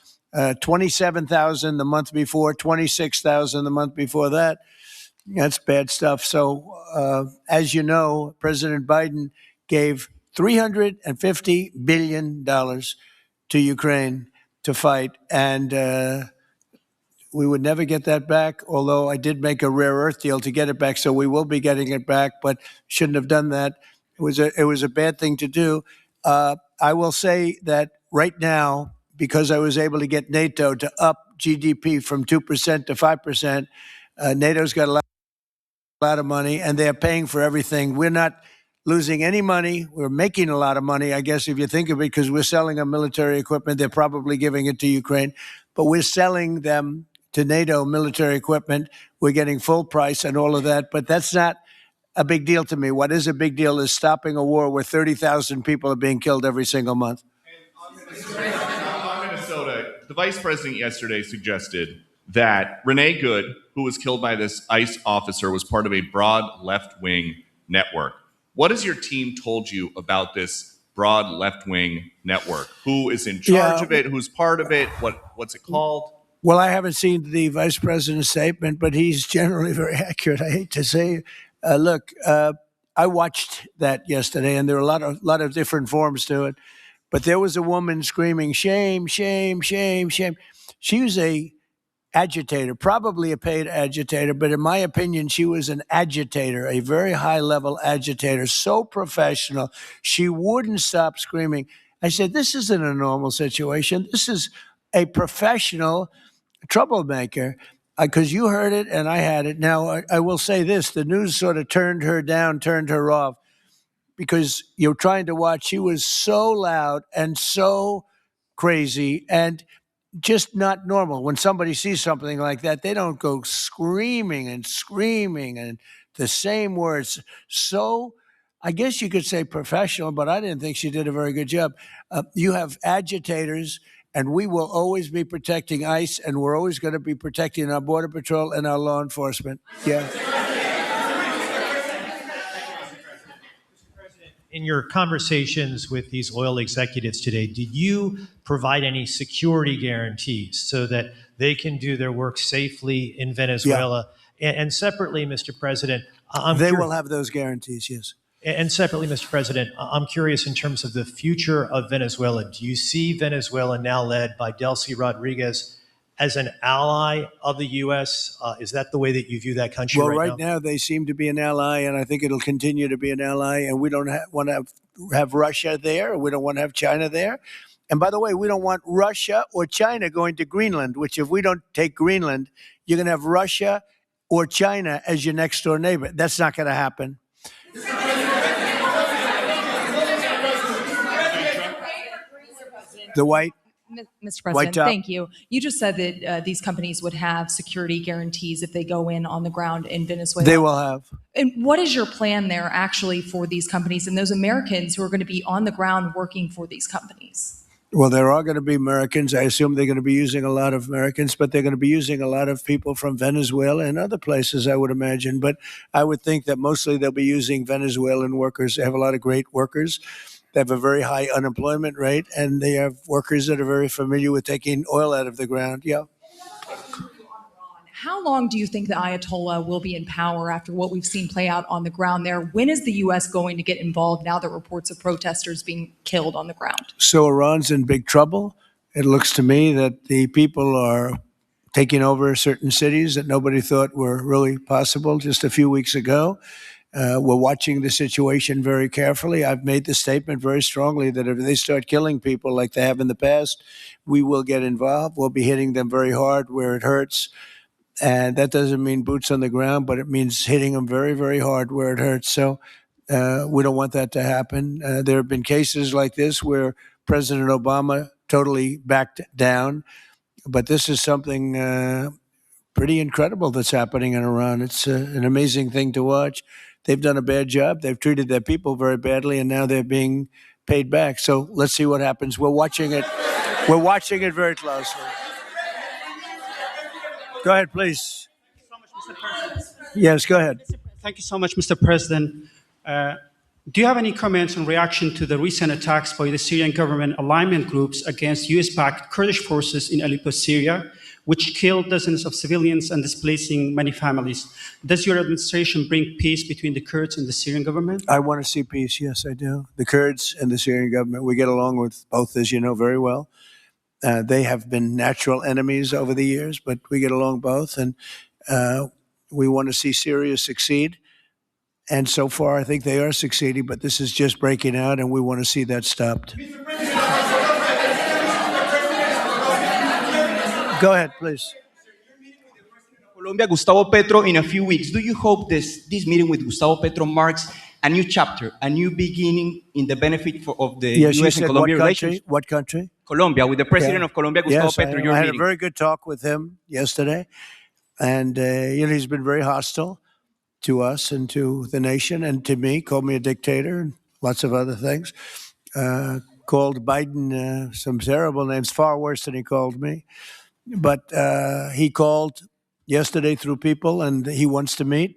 27,000 the month before, 26,000 the month before that. That's bad stuff. So, as you know, President Biden gave $350 billion to Ukraine to fight. And we would never get that back, although I did make a rare earth deal to get it back. So we will be getting it back, but shouldn't have done that. It was a bad thing to do. I will say that right now, because I was able to get NATO to up GDP from 2% to 5%, NATO's got a lot of money, and they're paying for everything. We're not losing any money. We're making a lot of money, I guess, if you think of it, because we're selling them military equipment. They're probably giving it to Ukraine, but we're selling them to NATO military equipment. We're getting full price and all of that, but that's not a big deal to me. What is a big deal is stopping a war where 30,000 people are being killed every single month. On Minnesota, the vice president yesterday suggested that Renee Good, who was killed by this ICE officer, was part of a broad left-wing network. What has your team told you about this broad left-wing network? Who is in charge of it? Who's part of it? What's it called? Well, I haven't seen the vice president's statement, but he's generally very accurate. I hate to say, look, I watched that yesterday, and there were a lot of different forms to it. But there was a woman screaming, "Shame, shame, shame, shame." She was a agitator, probably a paid agitator, but in my opinion, she was an agitator, a very high-level agitator, so professional. She wouldn't stop screaming. I said, this isn't a normal situation. This is a professional troublemaker, because you heard it and I had it. Now, I will say this. The news sort of turned her down, turned her off, because you're trying to watch. She was so loud and so crazy and just not normal. When somebody sees something like that, they don't go screaming and the same words. So I guess you could say professional, but I didn't think she did a very good job. You have agitators, and we will always be protecting ICE, and we're always going to be protecting our Border Patrol and our law enforcement. Yeah. In your conversations with these oil executives today, did you provide any security guarantees so that they can do their work safely in Venezuela? And separately, Mr. President, They will have those guarantees, yes. And separately, Mr. President, I'm curious in terms of the future of Venezuela. Do you see Venezuela now led by Delcy Rodriguez as an ally of the U.S.? Is that the way that you view that country Well, right right now they seem to be an ally, and I think it'll continue to be an ally. And we don't want to have Russia there. We don't want to have China there. And by the way, we don't want Russia or China going to Greenland, which if we don't take Greenland, you're going to have Russia or China as your next door neighbor. That's not going to happen. The white. Mr. President, thank you. You just said that these companies would have security guarantees if they go in on the ground in Venezuela. They will have. And what is your plan there actually for these companies and those Americans who are going to be on the ground working for these companies? Well, there are going to be Americans. I assume they're going to be using a lot of Americans, but they're going to be using a lot of people from Venezuela and other places, I would imagine. But I would think that mostly they'll be using Venezuelan workers. They have a lot of great workers. They have a very high unemployment rate, and they have workers that are very familiar with taking oil out of the ground. Yeah. How long do you think the Ayatollah will be in power after what we've seen play out on the ground there? When is the U.S. going to get involved now that reports of protesters being killed on the ground? So Iran's in big trouble. It looks to me that the people are taking over certain cities that nobody thought were really possible just a few weeks ago. We're watching the situation very carefully. I've made the statement very strongly that if they start killing people like they have in the past, we will get involved. We'll be hitting them very hard where it hurts. And that doesn't mean boots on the ground, but it means hitting them very, very hard where it hurts. So we don't want that to happen. There have been cases like this where President Obama totally backed down. But this is something pretty incredible that's happening in Iran. It's an amazing thing to watch. They've done a bad job. They've treated their people very badly, and now they're being paid back. So let's see what happens. We're watching it. We're watching it very closely. Go ahead, please. Yes, go ahead. Thank you so much, Mr. President. Do you have any comments in reaction to the recent attacks by the Syrian government alignment groups against US-backed Kurdish forces in Aleppo, Syria, which killed dozens of civilians and displacing many families? Does your administration bring peace between the Kurds and the Syrian government? I want to see peace. Yes, I do. The Kurds and the Syrian government, we get along with both, as you know, very well. They have been natural enemies over the years, but we get along both. And we want to see Syria succeed. And so far, I think they are succeeding, but this is just breaking out, and we want to see that stopped. Go ahead, please. Colombia, Gustavo Petro, in a few weeks. Do you hope this meeting with Gustavo Petro marks a new chapter, a new beginning in the benefit of the U.S. and Colombia relations? What country? Colombia, with the president of Colombia, Gustavo Petro. I had a very good talk with him yesterday, and he's been very hostile to us and to the nation and to me, called me a dictator and lots of other things. Called Biden some terrible names, far worse than he called me. But he called yesterday through people, and he wants to meet,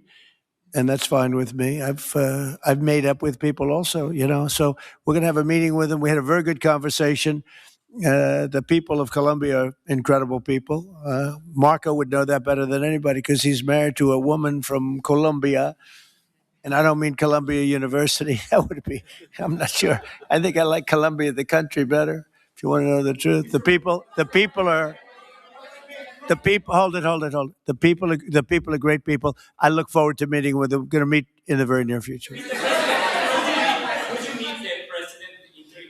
and that's fine with me. I've made up with people also, So we're going to have a meeting with him. We had a very good conversation. The people of Colombia are incredible people. Marco would know that better than anybody because he's married to a woman from Colombia. And I don't mean Columbia University. That would be, I'm not sure. I think I like Colombia, the country, better, if you want to know the truth. The people, hold it. The people are great people. I look forward to meeting with them. We're going to meet in the very near future.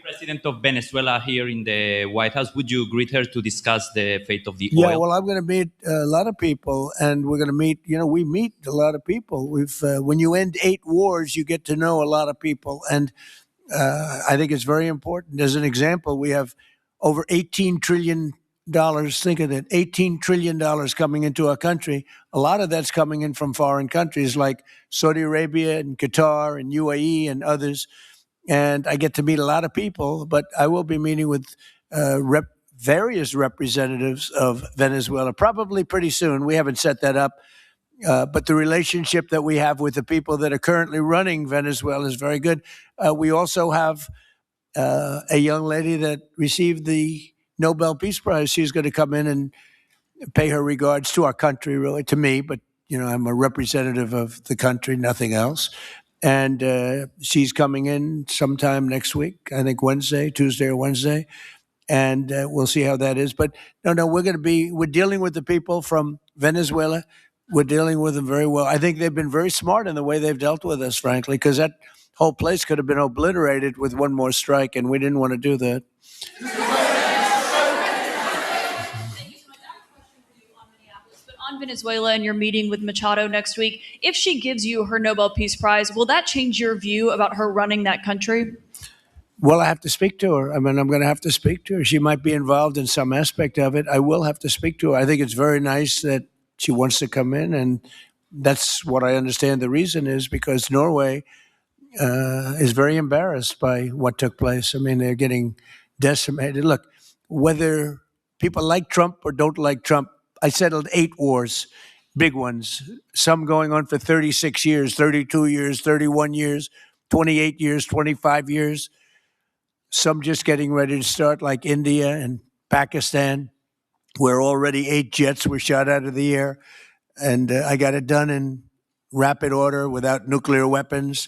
President of Venezuela here in the White House. Would you greet her to discuss the fate of the oil? Yeah, well, I'm going to meet a lot of people, and we're going to meet, we meet a lot of people. When you end 8 wars, you get to know a lot of people, and I think it's very important. As an example, we have over 18 trillion think of it, $18 trillion coming into our country. A lot of that's coming in from foreign countries like Saudi Arabia and Qatar and UAE and others. And I get to meet a lot of people, but I will be meeting with various representatives of Venezuela probably pretty soon. We haven't set that up. But the relationship that we have with the people that are currently running Venezuela is very good. We also have a young lady that received the Nobel Peace Prize. She's going to come in and pay her regards to our country, really, to me. But, I'm a representative of the country, nothing else. And she's coming in sometime next week, I think Tuesday or Wednesday. And we'll see how that is. But no, we're dealing with the people from Venezuela. We're dealing with them very well. I think they've been very smart in the way they've dealt with us, frankly, because that whole place could have been obliterated with one more strike, and we didn't want to do that. On Venezuela and your meeting with Machado next week, if she gives you her Nobel Peace Prize, will that change your view about her running that country? Well, I have to speak to her. I'm going to have to speak to her. She might be involved in some aspect of it. I will have to speak to her. I think it's very nice that she wants to come in, and that's what I understand the reason is, because Norway is very embarrassed by what took place. I mean, they're getting decimated. Look, whether people like Trump or don't like Trump, I settled 8 wars, big ones, some going on for 36 years, 32 years, 31 years, 28 years, 25 years. Some just getting ready to start, like India and Pakistan, where already 8 jets were shot out of the air. And I got it done in rapid order without nuclear weapons.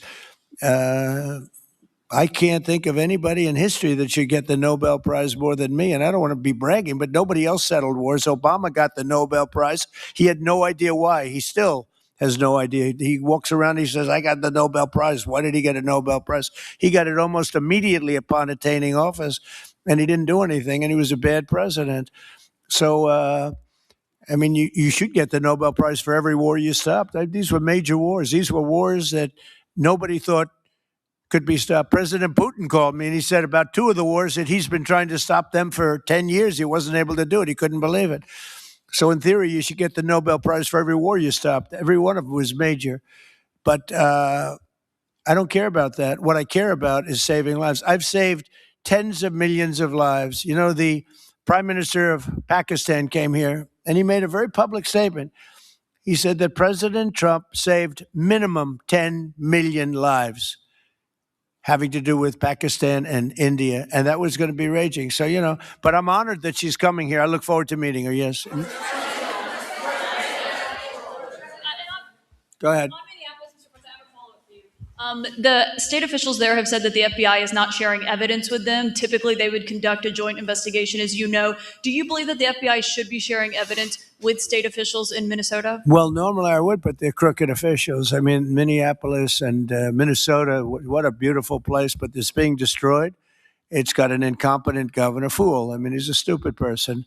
I can't think of anybody in history that should get the Nobel Prize more than me. And I don't want to be bragging, but nobody else settled wars. Obama got the Nobel Prize. He had no idea why. He still has no idea. He walks around, he says, I got the Nobel Prize. Why did he get a Nobel Prize? He got it almost immediately upon attaining office, and he didn't do anything, and he was a bad president. So, I mean, you should get the Nobel Prize for every war you stopped. These were major wars. These were wars that nobody thought could be stopped. President Putin called me, and he said about 2 of the wars that he's been trying to stop them for 10 years. He wasn't able to do it. He couldn't believe it. So in theory, you should get the Nobel Prize for every war you stopped. Every one of them was major. But I don't care about that. What I care about is saving lives. I've saved tens of millions of lives. The Prime Minister of Pakistan came here, and he made a very public statement. He said that President Trump saved minimum 10 million lives having to do with Pakistan and India, and that was going to be raging. So, but I'm honored that she's coming here. I look forward to meeting her, yes. Go ahead. The state officials there have said that the FBI is not sharing evidence with them. Typically, they would conduct a joint investigation, as you know. Do you believe that the FBI should be sharing evidence with state officials in Minnesota? Well, normally I would, but they're crooked officials. I mean, Minneapolis and Minnesota, what a beautiful place, but it's being destroyed. It's got an incompetent governor, fool. I mean, he's a stupid person.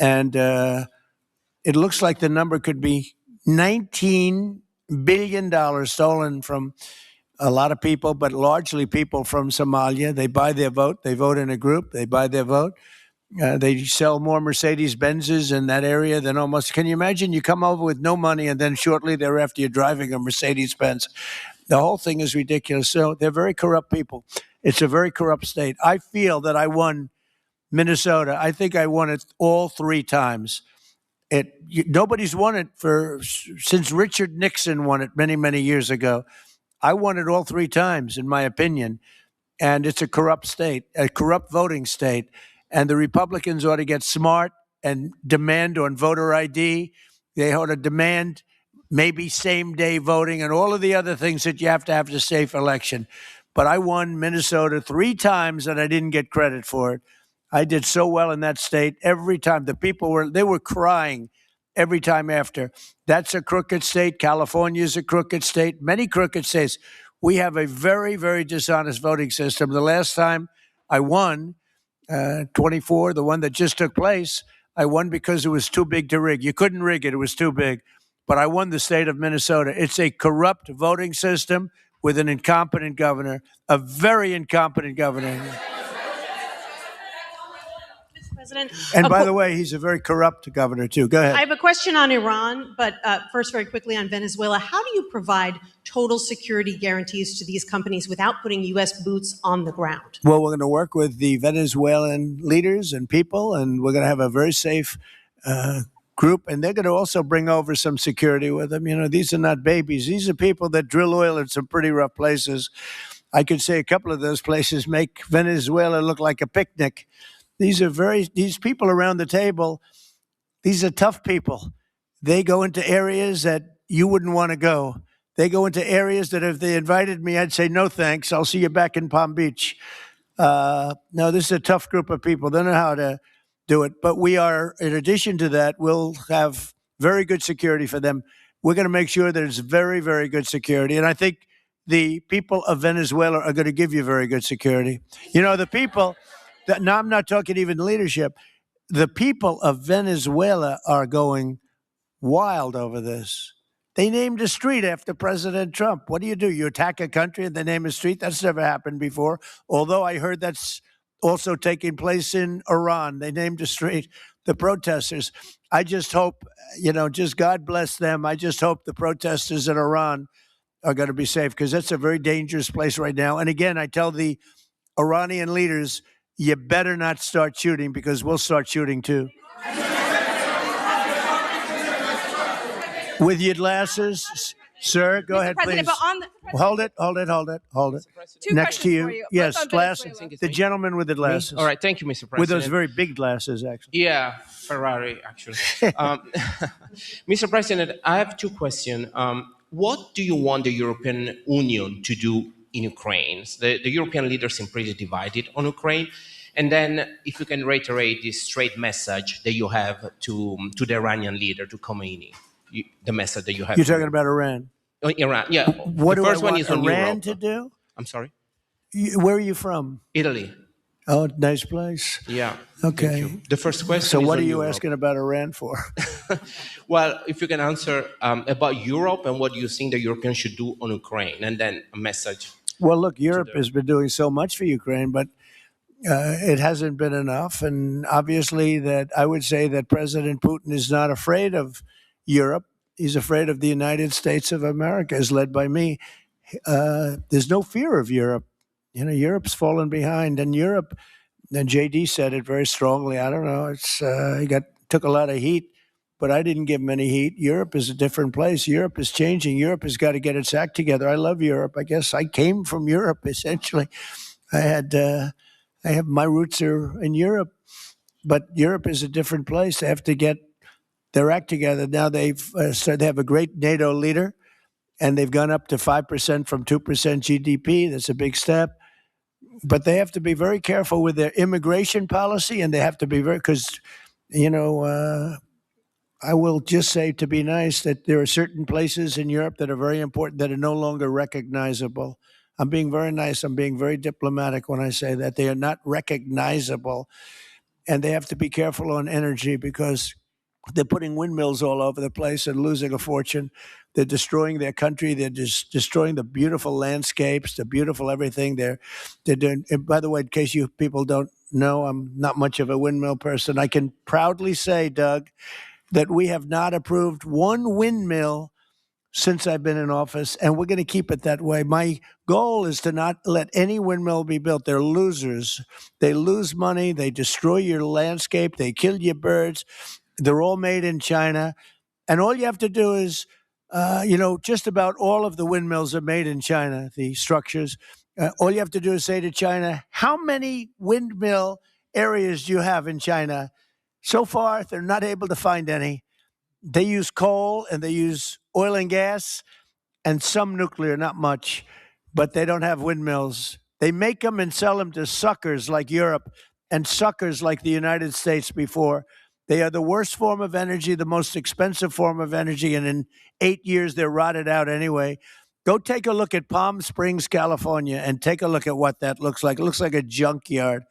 And it looks like the number could be $19 billion stolen from a lot of people, but largely people from Somalia. They buy their vote. They vote in a group. They buy their vote. They sell more Mercedes-Benzes in that area than almost. Can you imagine? You come over with no money, and then shortly thereafter you're driving a Mercedes-Benz. The whole thing is ridiculous. So they're very corrupt people. It's a very corrupt state. I feel that I won Minnesota. I think I won it all 3 times. Nobody's won it since Richard Nixon won it many, many years ago. I won it all 3 times, in my opinion. And it's a corrupt state, a corrupt voting state. And the Republicans ought to get smart and demand on voter ID. They ought to demand maybe same-day voting and all of the other things that you have to have a safe election. But I won Minnesota 3 times, and I didn't get credit for it. I did so well in that state every time. The people were crying every time after. That's a crooked state. California is a crooked state. Many crooked states. We have a very, very dishonest voting system. The last time I won, 24, the one that just took place, I won because it was too big to rig. You couldn't rig it. It was too big. But I won the state of Minnesota. It's a corrupt voting system with an incompetent governor, a very incompetent governor. President. And by the way, he's a very corrupt governor, too. Go ahead. I have a question on Iran, but first, very quickly on Venezuela. How do you provide total security guarantees to these companies without putting U.S. boots on the ground? Well, we're going to work with the Venezuelan leaders and people, and we're going to have a very safe group. And they're going to also bring over some security with them. You know, these are not babies. These are people that drill oil in some pretty rough places. I could say a couple of those places make Venezuela look like a picnic. These people around the table, these are tough people. They go into areas that you wouldn't want to go. They go into areas that if they invited me, I'd say, no, thanks. I'll see you back in Palm Beach. No, this is a tough group of people. They know how to do it. But we are, in addition to that, we'll have very good security for them. We're going to make sure there's very, very good security. And I think the people of Venezuela are going to give you very good security. You know, the people... Now, I'm not talking even leadership. The people of Venezuela are going wild over this. They named a street after President Trump. What do? You attack a country and they name a street? That's never happened before. Although I heard that's also taking place in Iran. They named a street. The protesters. I just hope, just God bless them. I just hope the protesters in Iran are going to be safe, because that's a very dangerous place right now. And again, I tell the Iranian leaders, you better not start shooting, because we'll start shooting too. With your glasses, sir, go ahead, please. Hold it. Next to you. Yes, glasses. The gentleman with the glasses. All right, thank you, Mr. President. With those very big glasses, actually. Yeah, Ferrari, actually. Mr. President, I have two questions. What do you want the European Union to do in Ukraine? The European leaders seem pretty divided on Ukraine. And then if you can reiterate this straight message that you have to the Iranian leader, to Khomeini, the message that you have. You're talking about Iran? Iran, yeah. What the do first I want one is on Iran Europe. to do? I'm sorry? Where are you from? Italy. Oh, nice place. Yeah. Okay. The first question So is what on are you Europe. asking about Iran for? Well, if you can answer about Europe and what you think the Europeans should do on Ukraine, and then a message. Well, look, Europe has been doing so much for Ukraine, but it hasn't been enough. And obviously that I would say that President Putin is not afraid of Europe. He's afraid of the United States of America, as led by me. There's no fear of Europe. Europe's fallen behind, and Europe, and JD said it very strongly. I don't know. He took a lot of heat, but I didn't give him any heat. Europe is a different place. Europe is changing. Europe has got to get its act together. I love Europe. I guess I came from Europe, essentially. I have my roots are in Europe, but Europe is a different place. They have to get their act together. Now they have a great NATO leader, and they've gone up to 5% from 2% GDP. That's a big step. But they have to be very careful with their immigration policy, and they have to be because, I will just say, to be nice, that there are certain places in Europe that are very important that are no longer recognizable. I'm being very nice. I'm being very diplomatic when I say that. They are not recognizable, and they have to be careful on energy because they're putting windmills all over the place and losing a fortune. They're destroying their country. They're just destroying the beautiful landscapes, the beautiful everything. They're doing. And by the way, in case you people don't know, I'm not much of a windmill person. I can proudly say, Doug, that we have not approved one windmill since I've been in office, and we're going to keep it that way. My goal is to not let any windmill be built. They're losers. They lose money. They destroy your landscape. They kill your birds. They're all made in China. And all you have to do is, just about all of the windmills are made in China, the structures. All you have to do is say to China, how many windmill areas do you have in China? So far, they're not able to find any. They use coal and they use oil and gas and some nuclear, not much, but they don't have windmills. They make them and sell them to suckers like Europe and suckers like the United States before. They are the worst form of energy, the most expensive form of energy, and in 8 years, they're rotted out anyway. Go take a look at Palm Springs, California, and take a look at what that looks like. It looks like a junkyard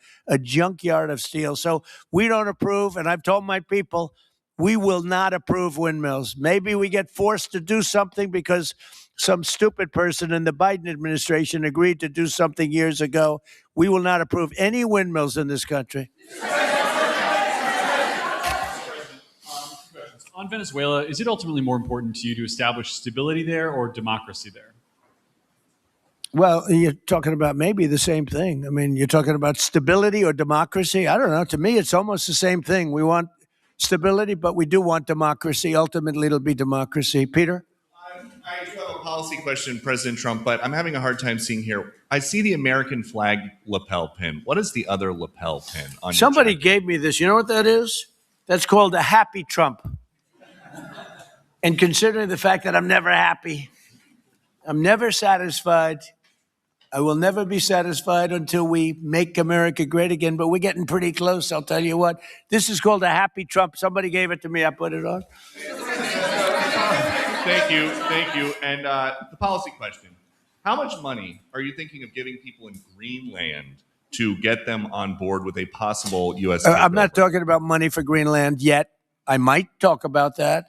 of steel. So we don't approve, and I've told my people, we will not approve windmills. Maybe we get forced to do something because some stupid person in the Biden administration agreed to do something years ago. We will not approve any windmills in this country. On Venezuela, is it ultimately more important to you to establish stability there or democracy there? Well, you're talking about maybe the same thing. I mean, you're talking about stability or democracy. I don't know. To me, it's almost the same thing. We want stability, but we do want democracy. Ultimately, it'll be democracy. Peter? I do have a policy question, President Trump, but I'm having a hard time seeing here. I see the American flag lapel pin. What is the other lapel pin on Somebody gave me this. You know what that is? That's called a happy Trump. And considering the fact that I'm never happy, I'm never satisfied, I will never be satisfied until we make America great again, but we're getting pretty close, I'll tell you what. This is called a happy Trump. Somebody gave it to me, I put it on. Thank you, thank you. And the policy question. How much money are you thinking of giving people in Greenland to get them on board with a possible U.S. I'm not talking about money for Greenland yet. I might talk about that.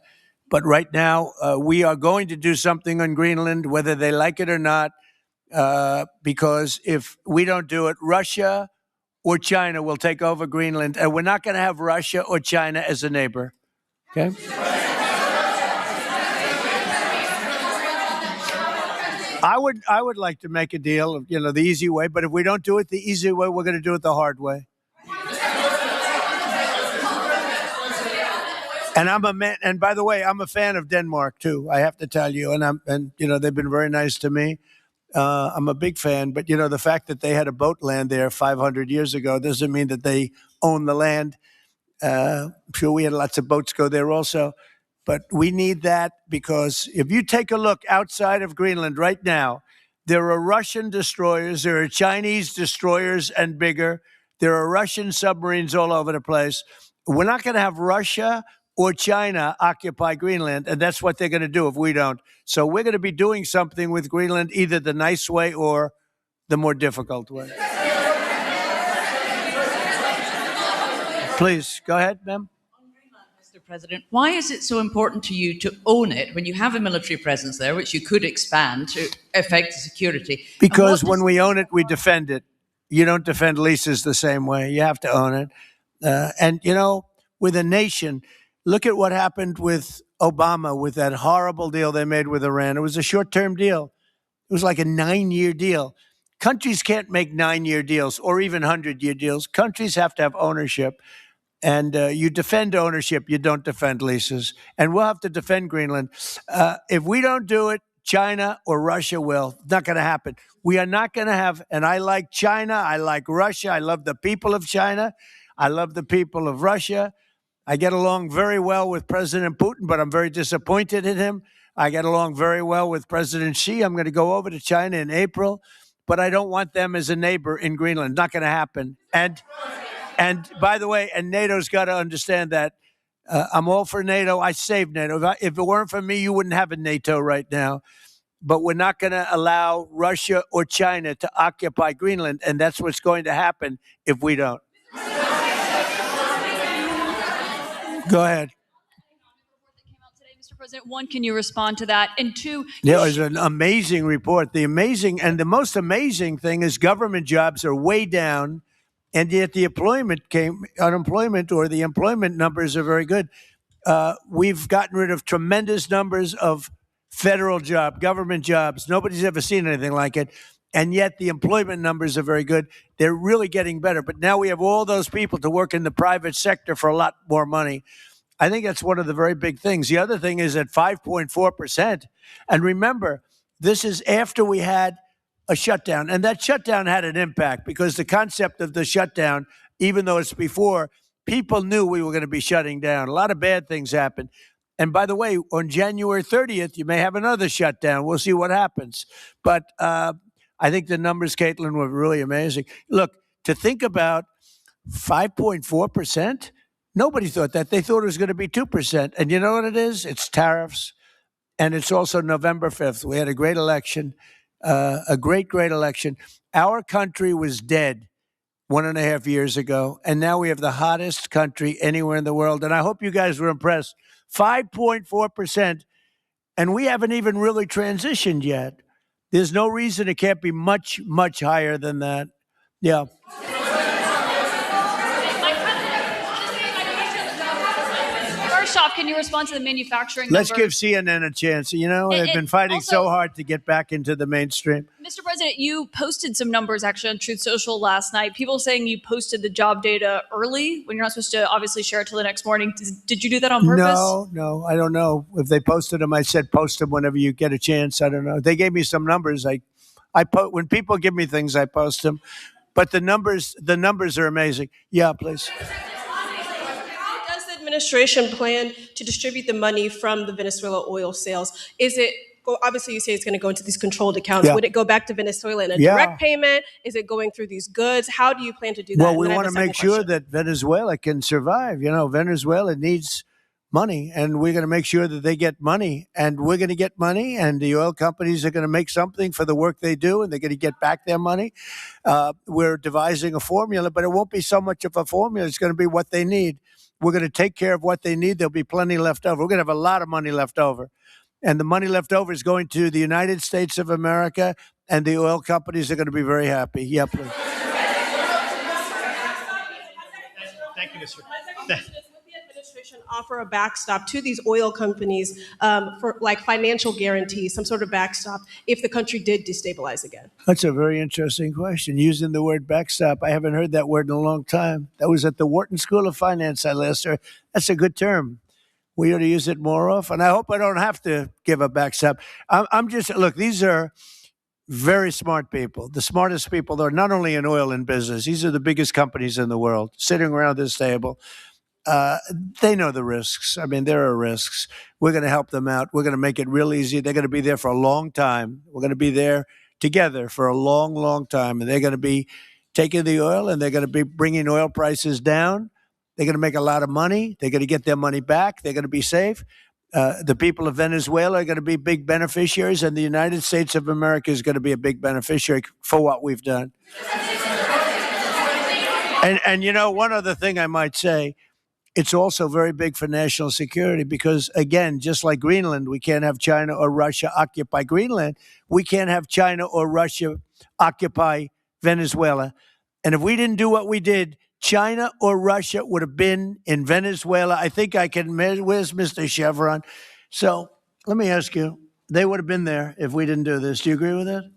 But right now, we are going to do something on Greenland, whether they like it or not, because if we don't do it, Russia or China will take over Greenland. And we're not going to have Russia or China as a neighbor. Okay? I would like to make a deal, the easy way. But if we don't do it the easy way, we're going to do it the hard way. And I'm a man. And by the way, I'm a fan of Denmark too. I have to tell you. And they've been very nice to me. I'm a big fan. But the fact that they had a boat land there 500 years ago doesn't mean that they own the land. I'm sure we had lots of boats go there also. But we need that because if you take a look outside of Greenland right now, there are Russian destroyers, there are Chinese destroyers and bigger. There are Russian submarines all over the place. We're not going to have Russia or China occupy Greenland, and that's what they're going to do if we don't. So we're going to be doing something with Greenland, either the nice way or the more difficult way. Please, go ahead, ma'am. Mr. President, why is it so important to you to own it when you have a military presence there, which you could expand to affect the security? Because when we own it, we defend it. You don't defend leases the same way. You have to own it. And, with a nation, look at what happened with Obama, with that horrible deal they made with Iran. It was a short-term deal. It was like a 9-year deal. Countries can't make 9-year deals or even 100-year deals. Countries have to have ownership. And you defend ownership, you don't defend leases. And we'll have to defend Greenland. If we don't do it, China or Russia will. It's not going to happen. We are not going to have, and I like China, I like Russia, I love the people of China, I love the people of Russia. I get along very well with President Putin, but I'm very disappointed in him. I get along very well with President Xi. I'm going to go over to China in April, but I don't want them as a neighbor in Greenland. Not going to happen. And by the way, and NATO's got to understand that. I'm all for NATO. I saved NATO. If it weren't for me, you wouldn't have a NATO right now. But we're not going to allow Russia or China to occupy Greenland, and that's what's going to happen if we don't. Go ahead. Mr. President, one, can you respond to that? And two, Yeah, it was an amazing report. The most amazing thing is government jobs are way down. And yet the unemployment or the employment numbers are very good. We've gotten rid of tremendous numbers of federal government jobs. Nobody's ever seen anything like it. And yet the employment numbers are very good. They're really getting better. But now we have all those people to work in the private sector for a lot more money. I think that's one of the very big things. The other thing is at 5.4%. And remember, this is after we had a shutdown. And that shutdown had an impact because the concept of the shutdown, even though it's before, people knew we were going to be shutting down. A lot of bad things happened. And by the way, on January 30th, you may have another shutdown. We'll see what happens. But I think the numbers, Caitlin, were really amazing. Look, to think about 5.4%, nobody thought that. They thought it was going to be 2%. And you know what it is? It's tariffs. And it's also November 5th. We had a great election. A great election. Our country was dead 1.5 years ago, and now we have the hottest country anywhere in the world. And I hope you guys were impressed. 5.4%, and we haven't even really transitioned yet. There's no reason it can't be much, much higher than that. Yeah. First off, can you respond to the manufacturing Let's give numbers? CNN a chance. You know, they've been fighting also- so hard to get back into the mainstream. Mr. President, you posted some numbers actually on Truth Social last night. People saying you posted the job data early when you're not supposed to obviously share it till the next morning. Did you do that on purpose? No, I don't know. If they posted them, I said post them whenever you get a chance. I don't know. They gave me some numbers. When people give me things, I post them. But the numbers are amazing. Yeah, please. How does the administration plan to distribute the money from the Venezuela oil sales? Is it, well, obviously you say it's going to go into these controlled accounts. Yeah. Would it go back to Venezuela in a Yeah. direct payment? Is it going through these goods? How do you plan to do that? Well, And we then I have want a to second make sure question. that Venezuela can survive. You know, Venezuela needs money, and we're going to make sure that they get money, and we're going to get money, and the oil companies are going to make something for the work they do, and they're going to get back their money. We're devising a formula, but it won't be so much of a formula. It's going to be what they need. We're going to take care of what they need. There'll be plenty left over. We're going to have a lot of money left over. And the money left over is going to the United States of America, and the oil companies are going to be very happy. Yeah, please. Thank you, Mr. Would the administration offer a backstop to these oil companies for like financial guarantees, some sort of backstop, if the country did destabilize again? That's a very interesting question. Using the word backstop, I haven't heard that word in a long time. That was at the Wharton School of Finance I last heard. That's a good term. We ought to use it more often. I hope I don't have to give a backstop. I'm just, look, these are very smart people, the smartest people that are not only in oil and business. These are the biggest companies in the world sitting around this table. They know the risks. I mean, there are risks. We're going to help them out. We're going to make it real easy. They're going to be there for a long time. We're going to be there together for a long, long time. And they're going to be taking the oil, and they're going to be bringing oil prices down. They're going to make a lot of money. They're going to get their money back. They're going to be safe. The people of Venezuela are going to be big beneficiaries, and the United States of America is going to be a big beneficiary for what we've done. And you know, one other thing I might say, it's also very big for national security because, again, just like Greenland, we can't have China or Russia occupy Greenland. We can't have China or Russia occupy Venezuela. And if we didn't do what we did, China or Russia would have been in Venezuela. I think I can measure. Where's Mr. Chevron? So let me ask you, they would have been there if we didn't do this. Do you agree with that?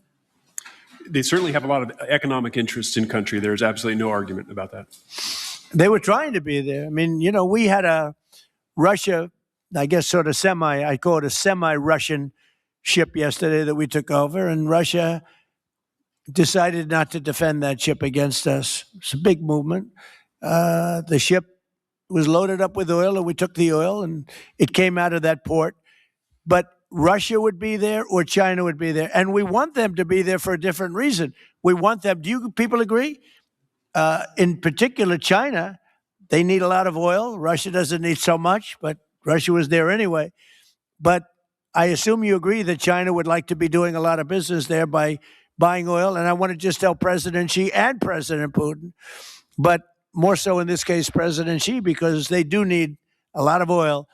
They certainly have a lot of economic interest in country. There's absolutely no argument about that. They were trying to be there. I mean, you know, we had a Russia, I guess sort of I call it a semi-Russian ship yesterday that we took over, and Russia decided not to defend that ship against us. It's a big movement. The ship was loaded up with oil, and we took the oil, and it came out of that port. But Russia would be there or China would be there. And we want them to be there for a different reason. We want them, do you people agree? In particular, China, they need a lot of oil. Russia doesn't need so much, but Russia was there anyway. But I assume you agree that China would like to be doing a lot of business there by buying oil. And I want to just tell President Xi and President Putin, but more so in this case, President Xi, because they do need a lot of oil.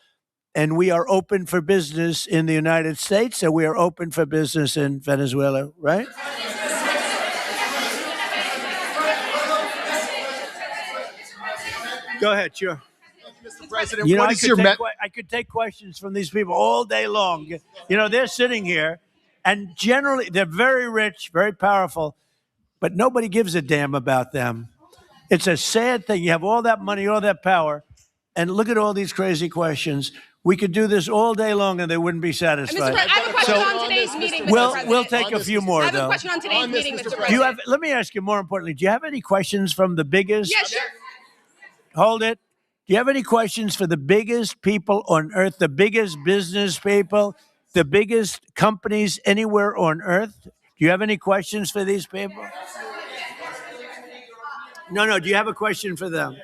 And we are open for business in the United States, and we are open for business in Venezuela, right? Go ahead, sure. Mr. President, You know, what is your I could take questions from these people all day long. You know, they're sitting here, and generally they're very rich, very powerful, but nobody gives a damn about them. It's a sad thing. You have all that money, all that power, and look at all these crazy questions. We could do this all day long, and they wouldn't be satisfied. I have a question on today's meeting, Mr. President. We'll take a few more, I have though. a question on today's meeting, Mr. President. Do you have? Let me ask you more importantly. Do you have any questions from the biggest? Yeah, sure. Hold it. Do you have any questions for the biggest people on earth, the biggest business people, the biggest companies anywhere on earth? Do you have any questions for these people? No. Do you have a question for them?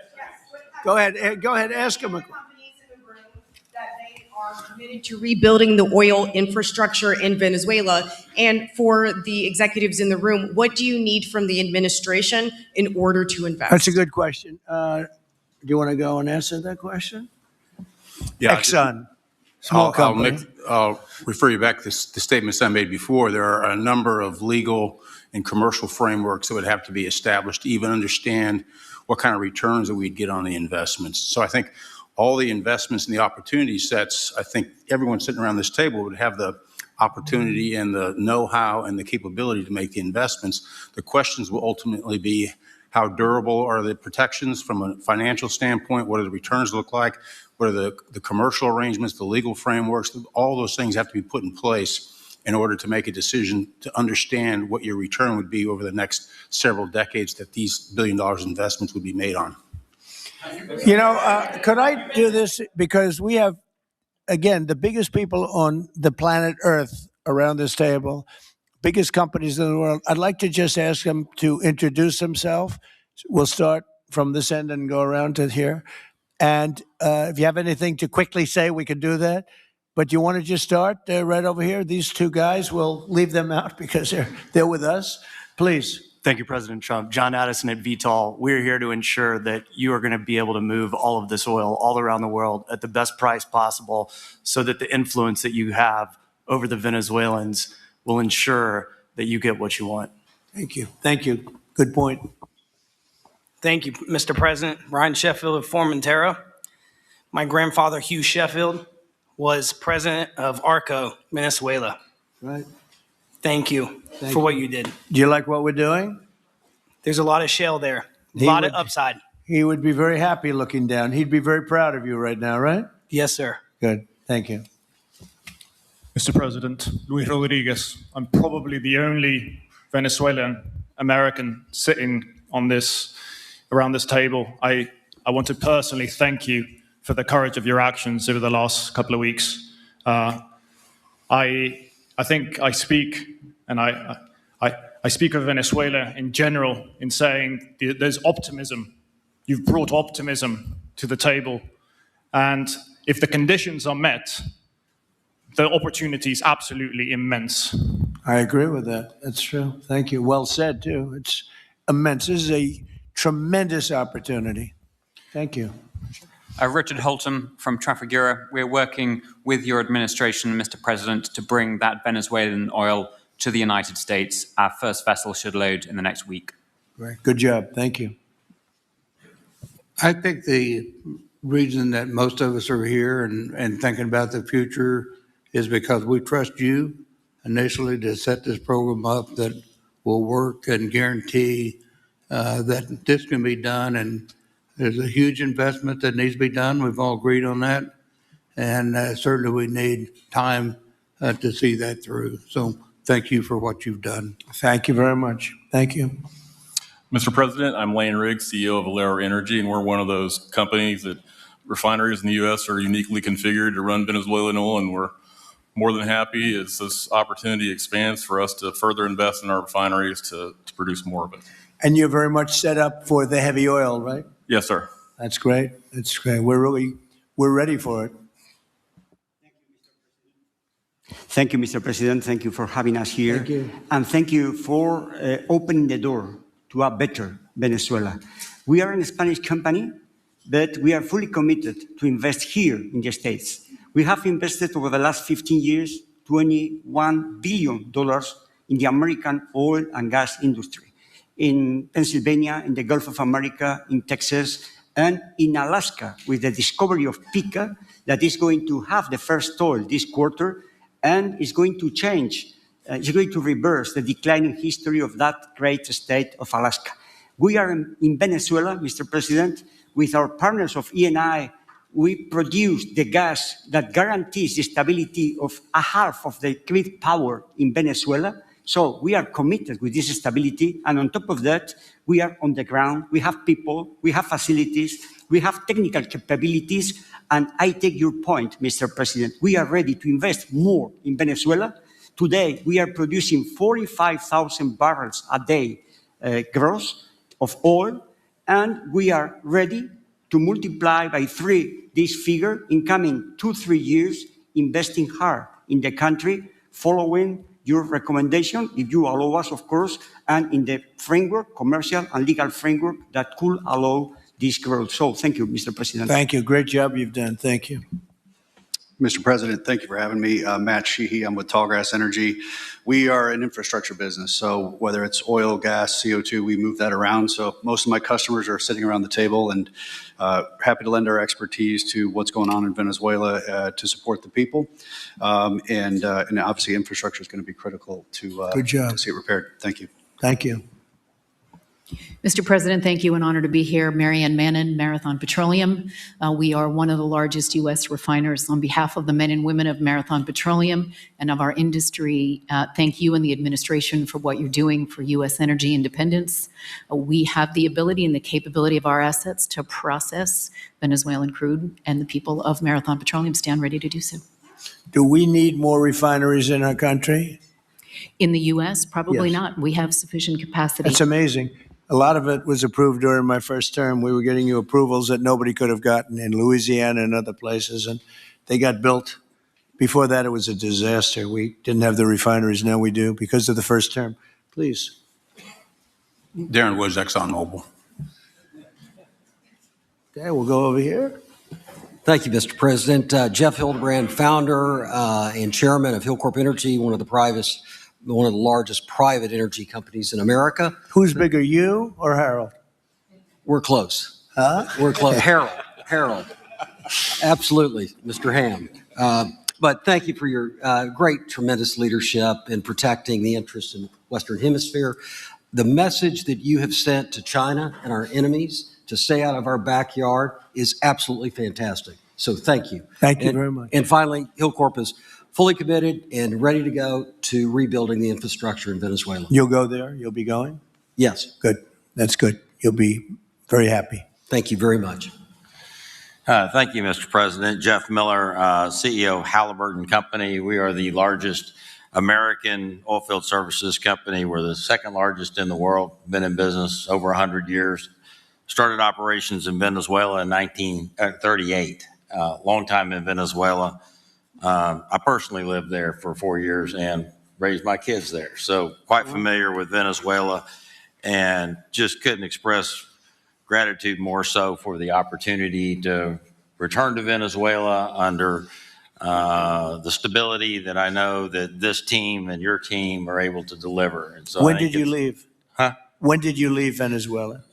Go ahead. Go ahead. Ask them a question. Committed to rebuilding the oil infrastructure in Venezuela. And for the executives in the room, what do you need from the administration in order to invest? That's a good question. Do you want to go and answer that question? Yeah, Exxon, small company. I'll refer you back to the statements I made before. There are a number of legal and commercial frameworks that would have to be established to even understand what kind of returns that we'd get on the investments. So I think all the investments and the opportunity sets, I think everyone sitting around this table would have the opportunity and the know-how and the capability to make the investments. The questions will ultimately be, how durable are the protections from a financial standpoint? What do the returns look like? What are the commercial arrangements, the legal frameworks? All those things have to be put in place in order to make a decision to understand what your return would be over the next several decades that these $1 billion investments would be made on. You know, could I do this? Because we have, again, the biggest people on the planet Earth around this table, biggest companies in the world. I'd like to just ask them to introduce themselves. We'll start from this end and go around to here. And if you have anything to quickly say, we can do that. But you want to just start right over here? These two guys, we'll leave them out because they're with us. Please. Thank you, President Trump. John Addison at VTOL. We're here to ensure that you are going to be able to move all of this oil all around the world at the best price possible so that the influence that you have over the Venezuelans will ensure that you get what you want. Thank you. Thank you. Good point. Thank you, Mr. President. Ryan Sheffield of Formentera. My grandfather, Hugh Sheffield, was president of ARCO, Venezuela. Right. Thank you for what you did. Do you like what we're doing? There's a lot of shale there, a lot of upside. He would be very happy looking down. He'd be very proud of you right now, right? Yes, sir. Good. Thank you. Mr. President, Luis Rodriguez. I'm probably the only Venezuelan American sitting on around this table. I want to personally thank you for the courage of your actions over the last couple of weeks. I think I speak, and I speak of Venezuela in general in saying there's optimism. You've brought optimism to the table. And if the conditions are met, the opportunity is absolutely immense. I agree with that. That's true. Thank you. Well said, too. It's immense. This is a tremendous opportunity. Thank you. Richard Holton from Trafigura. We're working with your administration, Mr. President, to bring that Venezuelan oil to the United States. Our first vessel should load in the next week. Great. Good job. Thank you. I think the reason that most of us are here and thinking about the future is because we trust you initially to set this program up that will work and guarantee that this can be done. And there's a huge investment that needs to be done. We've all agreed on that. And certainly we need time to see that through. So thank you for what you've done. Thank you very much. Thank you. Mr. President, I'm Lane Riggs, CEO of Valero Energy, and we're one of those companies that refineries in the U.S. are uniquely configured to run Venezuelan oil, and we're more than happy as this opportunity expands for us to further invest in our refineries to produce more of it. And you're very much set up for the heavy oil, right? Yes, sir. That's great. That's great. We're ready for it. Thank you, Mr. President. Thank you for having us here. Thank you. And thank you for opening the door to a better Venezuela. We are a Spanish company, but we are fully committed to invest here in the States. We have invested over the last 15 years, $21 billion in the American oil and gas industry. In Pennsylvania, in the Gulf of America, in Texas, and in Alaska, with the discovery of Pikka, that is going to have the first oil this quarter, and is going to change, is going to reverse the declining history of that great state of Alaska. We are in Venezuela, Mr. President, with our partners of Eni. We produce the gas that guarantees the stability of a half of the grid power in Venezuela. So we are committed with this stability. And on top of that, we are on the ground. We have people, we have facilities, we have technical capabilities. And I take your point, Mr. President. We are ready to invest more in Venezuela. Today, we are producing 45,000 barrels a day gross of oil. And we are ready to multiply by 3 this figure in coming 2-3 years, investing hard in the country, following your recommendation, if you allow us, of course, and in the framework, commercial and legal framework that could allow this growth. So thank you, Mr. President. Thank you. Great job you've done. Thank you. Mr. President, thank you for having me. Matt Sheehy, I'm with Tallgrass Energy. We are an infrastructure business, so whether it's oil, gas, CO2, we move that around. So most of my customers are sitting around the table and happy to lend our expertise to what's going on in Venezuela to support the people. And obviously infrastructure is going to be critical to Good job. to see it repaired. Thank you. Thank you. Mr. President, thank you. An honor to be here. Marianne Mannon, Marathon Petroleum. We are one of the largest U.S. refiners. On behalf of the men and women of Marathon Petroleum and of our industry, thank you and the administration for what you're doing for U.S. energy independence. We have the ability and the capability of our assets to process Venezuelan crude, and the people of Marathon Petroleum stand ready to do so. Do we need more refineries in our country? In the U.S., probably Yes. not. We have sufficient capacity. That's amazing. A lot of it was approved during my first term. We were getting you approvals that nobody could have gotten in Louisiana and other places, and they got built. Before that, it was a disaster. We didn't have the refineries. Now we do because of the first term. Please. Darren Woods, ExxonMobil. Okay, we'll go over here. Thank you, Mr. President. Jeff Hildebrand, founder and chairman of Hillcorp Energy, one of the largest private energy companies in America. Who's bigger, you or Harold? We're close. Huh? We're close. Harold. Absolutely, Mr. Ham. But thank you for your great, tremendous leadership in protecting the interests in the Western Hemisphere. The message that you have sent to China and our enemies to stay out of our backyard is absolutely fantastic. So thank you. Thank you very much. And finally, Hillcorp is fully committed and ready to go to rebuilding the infrastructure in Venezuela. You'll go there? You'll be going? Yes. Good. That's good. You'll be very happy. Thank you very much. Thank you, Mr. President. Jeff Miller, CEO of Halliburton Company. We are the largest American oilfield services company. We're the second largest in the world. Been in business over 100 years. Started operations in Venezuela in 1938. Long time in Venezuela. I personally lived there for 4 years and raised my kids there. So quite familiar with Venezuela, and just couldn't express gratitude more so for the opportunity to return to Venezuela under the stability that I know that this team and your team are able to deliver. And so When did you leave? Huh? When did you leave Venezuela?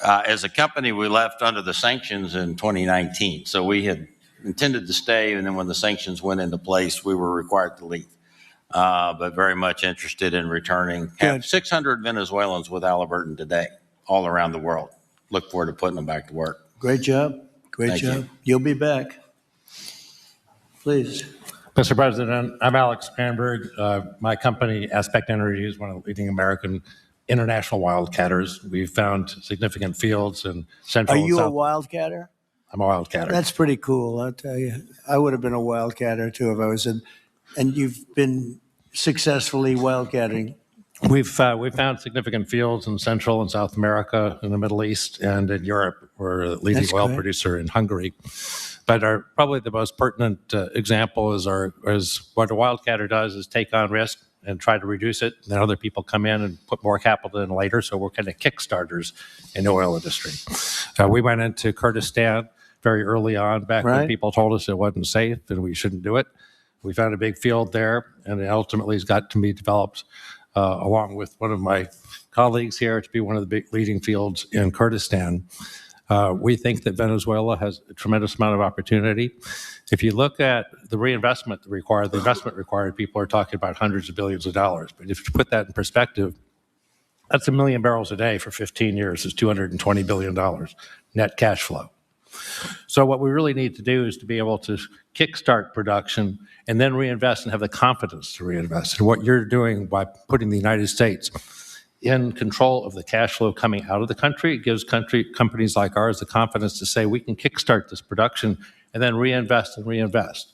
As a company, we left under the sanctions in 2019. So we had intended to stay, and then when the sanctions went into place, we were required to leave. But very much interested in returning. Have 600 Venezuelans with Halliburton today, all around the world. Look forward to putting them back to work. Great job. Great Thank job. you. You'll be back. Please. Mr. President, I'm Alex Cranberg. My company, Aspect Energy, is one of the leading American international wildcatters. We've found significant fields in Central Are and you a South. wildcatter? I'm a wildcatter. That's pretty cool, I'll tell you. I would have been a wildcatter too if I was in, and you've been successfully wildcatting. We've found significant fields in Central and South America, in the Middle East, and in Europe. We're a leading That's oil great. producer in Hungary. But probably the most pertinent example is what a wildcatter does is take on risk and try to reduce it. Then other people come in and put more capital in later. So we're kind of kickstarters in the oil industry. We went into Kurdistan very early on, back when Right. people told us it wasn't safe and we shouldn't do it. We found a big field there, and it ultimately has got to be developed along with one of my colleagues here to be one of the big leading fields in Kurdistan. We think that Venezuela has a tremendous amount of opportunity. If you look at the reinvestment required, the investment required, people are talking about hundreds of billions of dollars. But if you put that in perspective, that's 1 million barrels a day for 15 years is $220 billion net cash flow. So what we really need to do is to be able to kickstart production and then reinvest and have the confidence to reinvest. And what you're doing by putting the United States in control of the cash flow coming out of the country, it gives companies like ours the confidence to say we can kickstart this production and then reinvest and reinvest.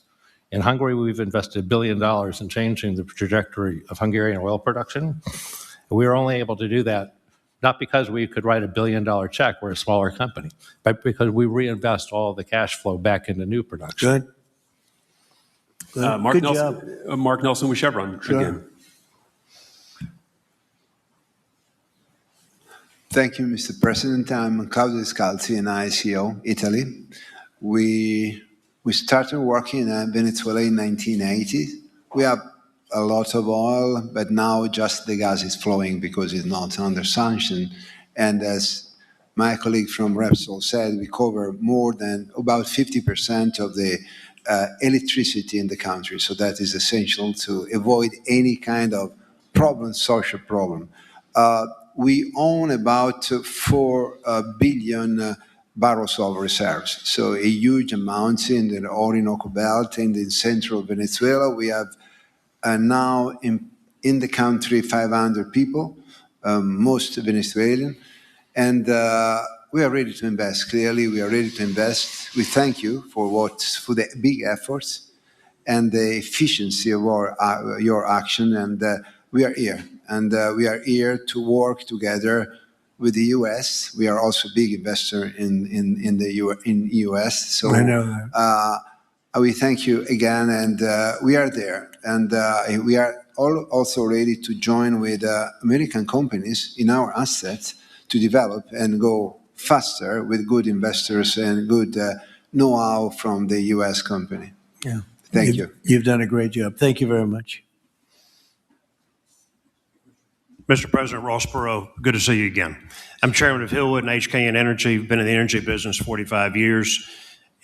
In Hungary, we've invested $1 billion in changing the trajectory of Hungarian oil production. We were only able to do that not because we could write $1 billion check, we're a smaller company, but because we reinvest all the cash flow back into new production. Good. Mark Good Nelson, job. Mark Nelson with Chevron again. Thank you, Mr. President. I'm Claudio Scalzi, and ICO, Italy. We We started working in Venezuela in 1980. We have a lot of oil, but now just the gas is flowing because it's not under sanction. And as my colleague from Repsol said, we cover more than about 50% of the electricity in the country. So that is essential to avoid any kind of problem, social problem. We own about 4 billion barrels of reserves. So a huge amount in the Orinoco Belt and in central Venezuela. We have now in the country 500 people, most Venezuelan. And we are ready to invest. Clearly, we are ready to invest. We thank you for the big efforts and the efficiency of your action. And we are here. And we are here to work together with the U.S. We are also a big investor in the U.S. So I know that. We thank you again, and we are there. And we are also ready to join with American companies in our assets to develop and go faster with good investors and good know-how from the U.S. company. Yeah. Thank you. You've done a great job. Thank you very much. Mr. President Ross Perot, good to see you again. I'm chairman of Hillwood and HKN Energy. Been in the energy business 45 years,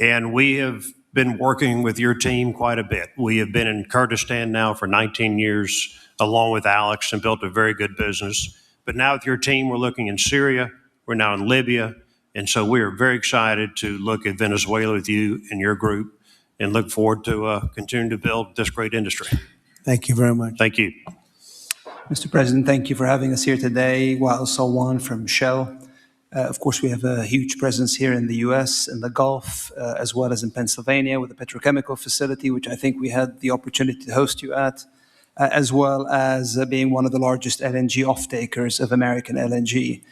and we have been working with your team quite a bit. We have been in Kurdistan now for 19 years, along with Alex, and built a very good business. But now with your team, we're looking in Syria, we're now in Libya, and so we are very excited to look at Venezuela with you and your group, and look forward to continuing to build this great industry. Thank you very much. Thank you. Mr. President, thank you for having us here today. Wael Salwan from Shell. Of course, we have a huge presence here in the U.S., in the Gulf, as well as in Pennsylvania with the petrochemical facility, which I think we had the opportunity to host you at, as well as being one of the largest LNG off-takers of American LNG.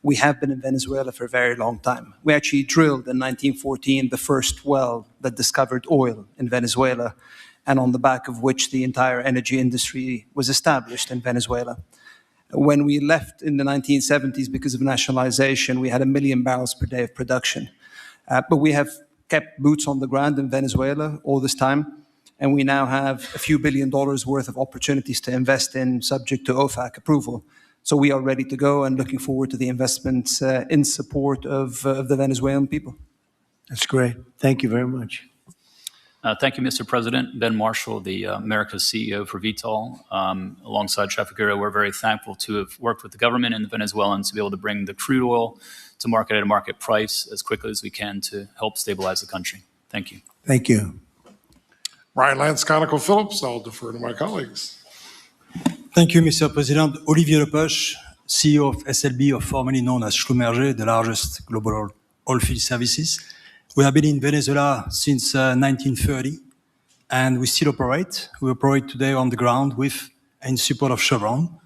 We have been in Venezuela for a very long time. We actually drilled in 1914 the first well that discovered oil in Venezuela, and on the back of which the entire energy industry was established in Venezuela. When we left in the 1970s because of nationalization, we had 1 million barrels per day of production. But we have kept boots on the ground in Venezuela all this time, and we now have a few $1 billion worth of opportunities to invest in, subject to OFAC approval. So we are ready to go and looking forward to the investments in support of the Venezuelan people. That's great. Thank you very much. Thank you, Mr. President. Ben Marshall, the America's CEO for Vitol. Alongside Trafigura, we're very thankful to have worked with the government and the Venezuelans to be able to bring the crude oil to market at a market price as quickly as we can to help stabilize the country. Thank you. Thank you. Brian Lance, ConocoPhillips. I'll defer to my colleagues. Thank you, Mr. President. Olivier Lepoche, CEO of SLB, or formerly known as Schlumberger, the largest global oilfield services. We have been in Venezuela since 1930, and we still operate. We operate today on the ground with in support of Chevron.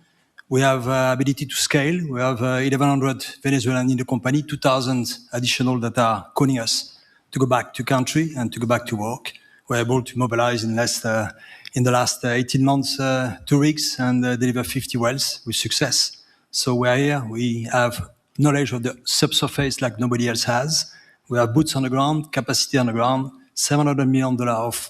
We have ability to scale. We have 1,100 Venezuelans in the company, 2,000 additional that are calling us to go back to country and to go back to work. We're able to mobilize in the last 18 months 2 rigs and deliver 50 wells with success. So we're here. We have knowledge of the subsurface like nobody else has. We have boots on the ground, capacity on the ground, $700 million of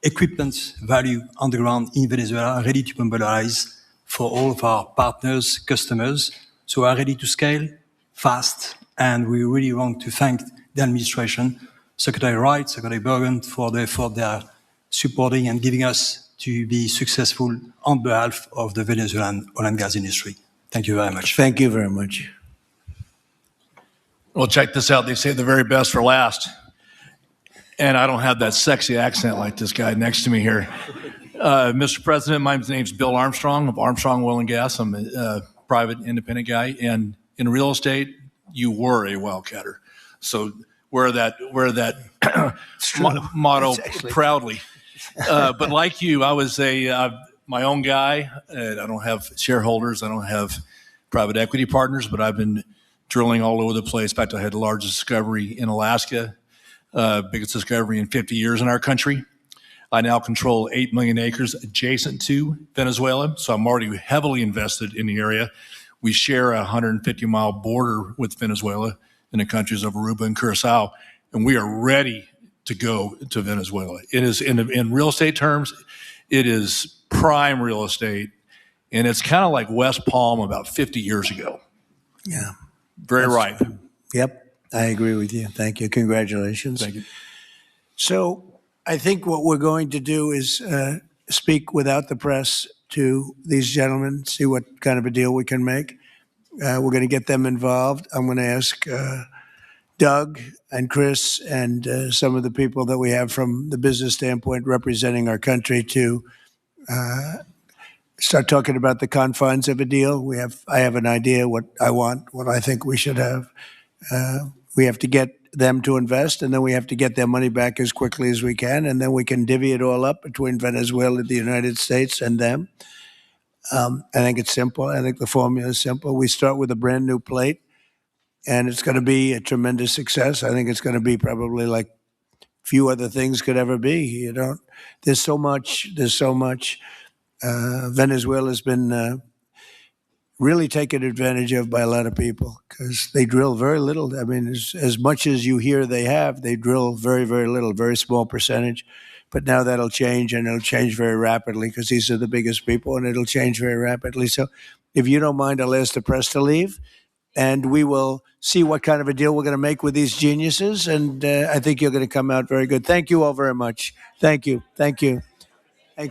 equipment value on the ground in Venezuela, ready to mobilize for all of our partners, customers. So we are ready to scale fast, and we really want to thank the administration, Secretary Wright, Secretary Bergen, for the effort they are supporting and giving us to be successful on behalf of the Venezuelan oil and gas industry. Thank you very much. Thank you very much. Well, check this out. They say the very best for last. And I don't have that sexy accent like this guy next to me here. Mr. President, my name's Bill Armstrong of Armstrong Oil and Gas. I'm a private independent guy. And in real estate, you were a wildcatter. So wear that motto proudly. But like you, I was my own guy. I don't have shareholders. I don't have private equity partners, but I've been drilling all over the place. In fact, I had the largest discovery in Alaska, biggest discovery in 50 years in our country. I now control 8 million acres adjacent to Venezuela, so I'm already heavily invested in the area. We share a 150-mile border with Venezuela in the countries of Aruba and Curacao, and we are ready to go to Venezuela. It is, in real estate terms, it is prime real estate, and it's kind of like West Palm about 50 years ago. Yeah. Very ripe. Yep, I agree with you. Thank you. Congratulations. Thank you. So I think what we're going to do is speak without the press to these gentlemen, see what kind of a deal we can make. We're going to get them involved. I'm going to ask Doug and Chris and some of the people that we have from the business standpoint representing our country to start talking about the confines of a deal. I have an idea what I want, what I think we should have. We have to get them to invest, and then we have to get their money back as quickly as we can, and then we can divvy it all up between Venezuela, the United States, and them. I think it's simple. I think the formula is simple. We start with a brand new plate, and it's going to be a tremendous success. I think it's going to be probably like few other things could ever be. There's so much. Venezuela's been really taken advantage of by a lot of people because they drill very little. I mean, as much as you hear they drill very, very little, very small percentage. But now that'll change, and it'll change very rapidly because these are the biggest people, and it'll change very rapidly. So if you don't mind, I'll ask the press to leave, and we will see what kind of a deal we're going to make with these geniuses, and I think you're going to come out very good. Thank you all very much. Thank you. Thank you.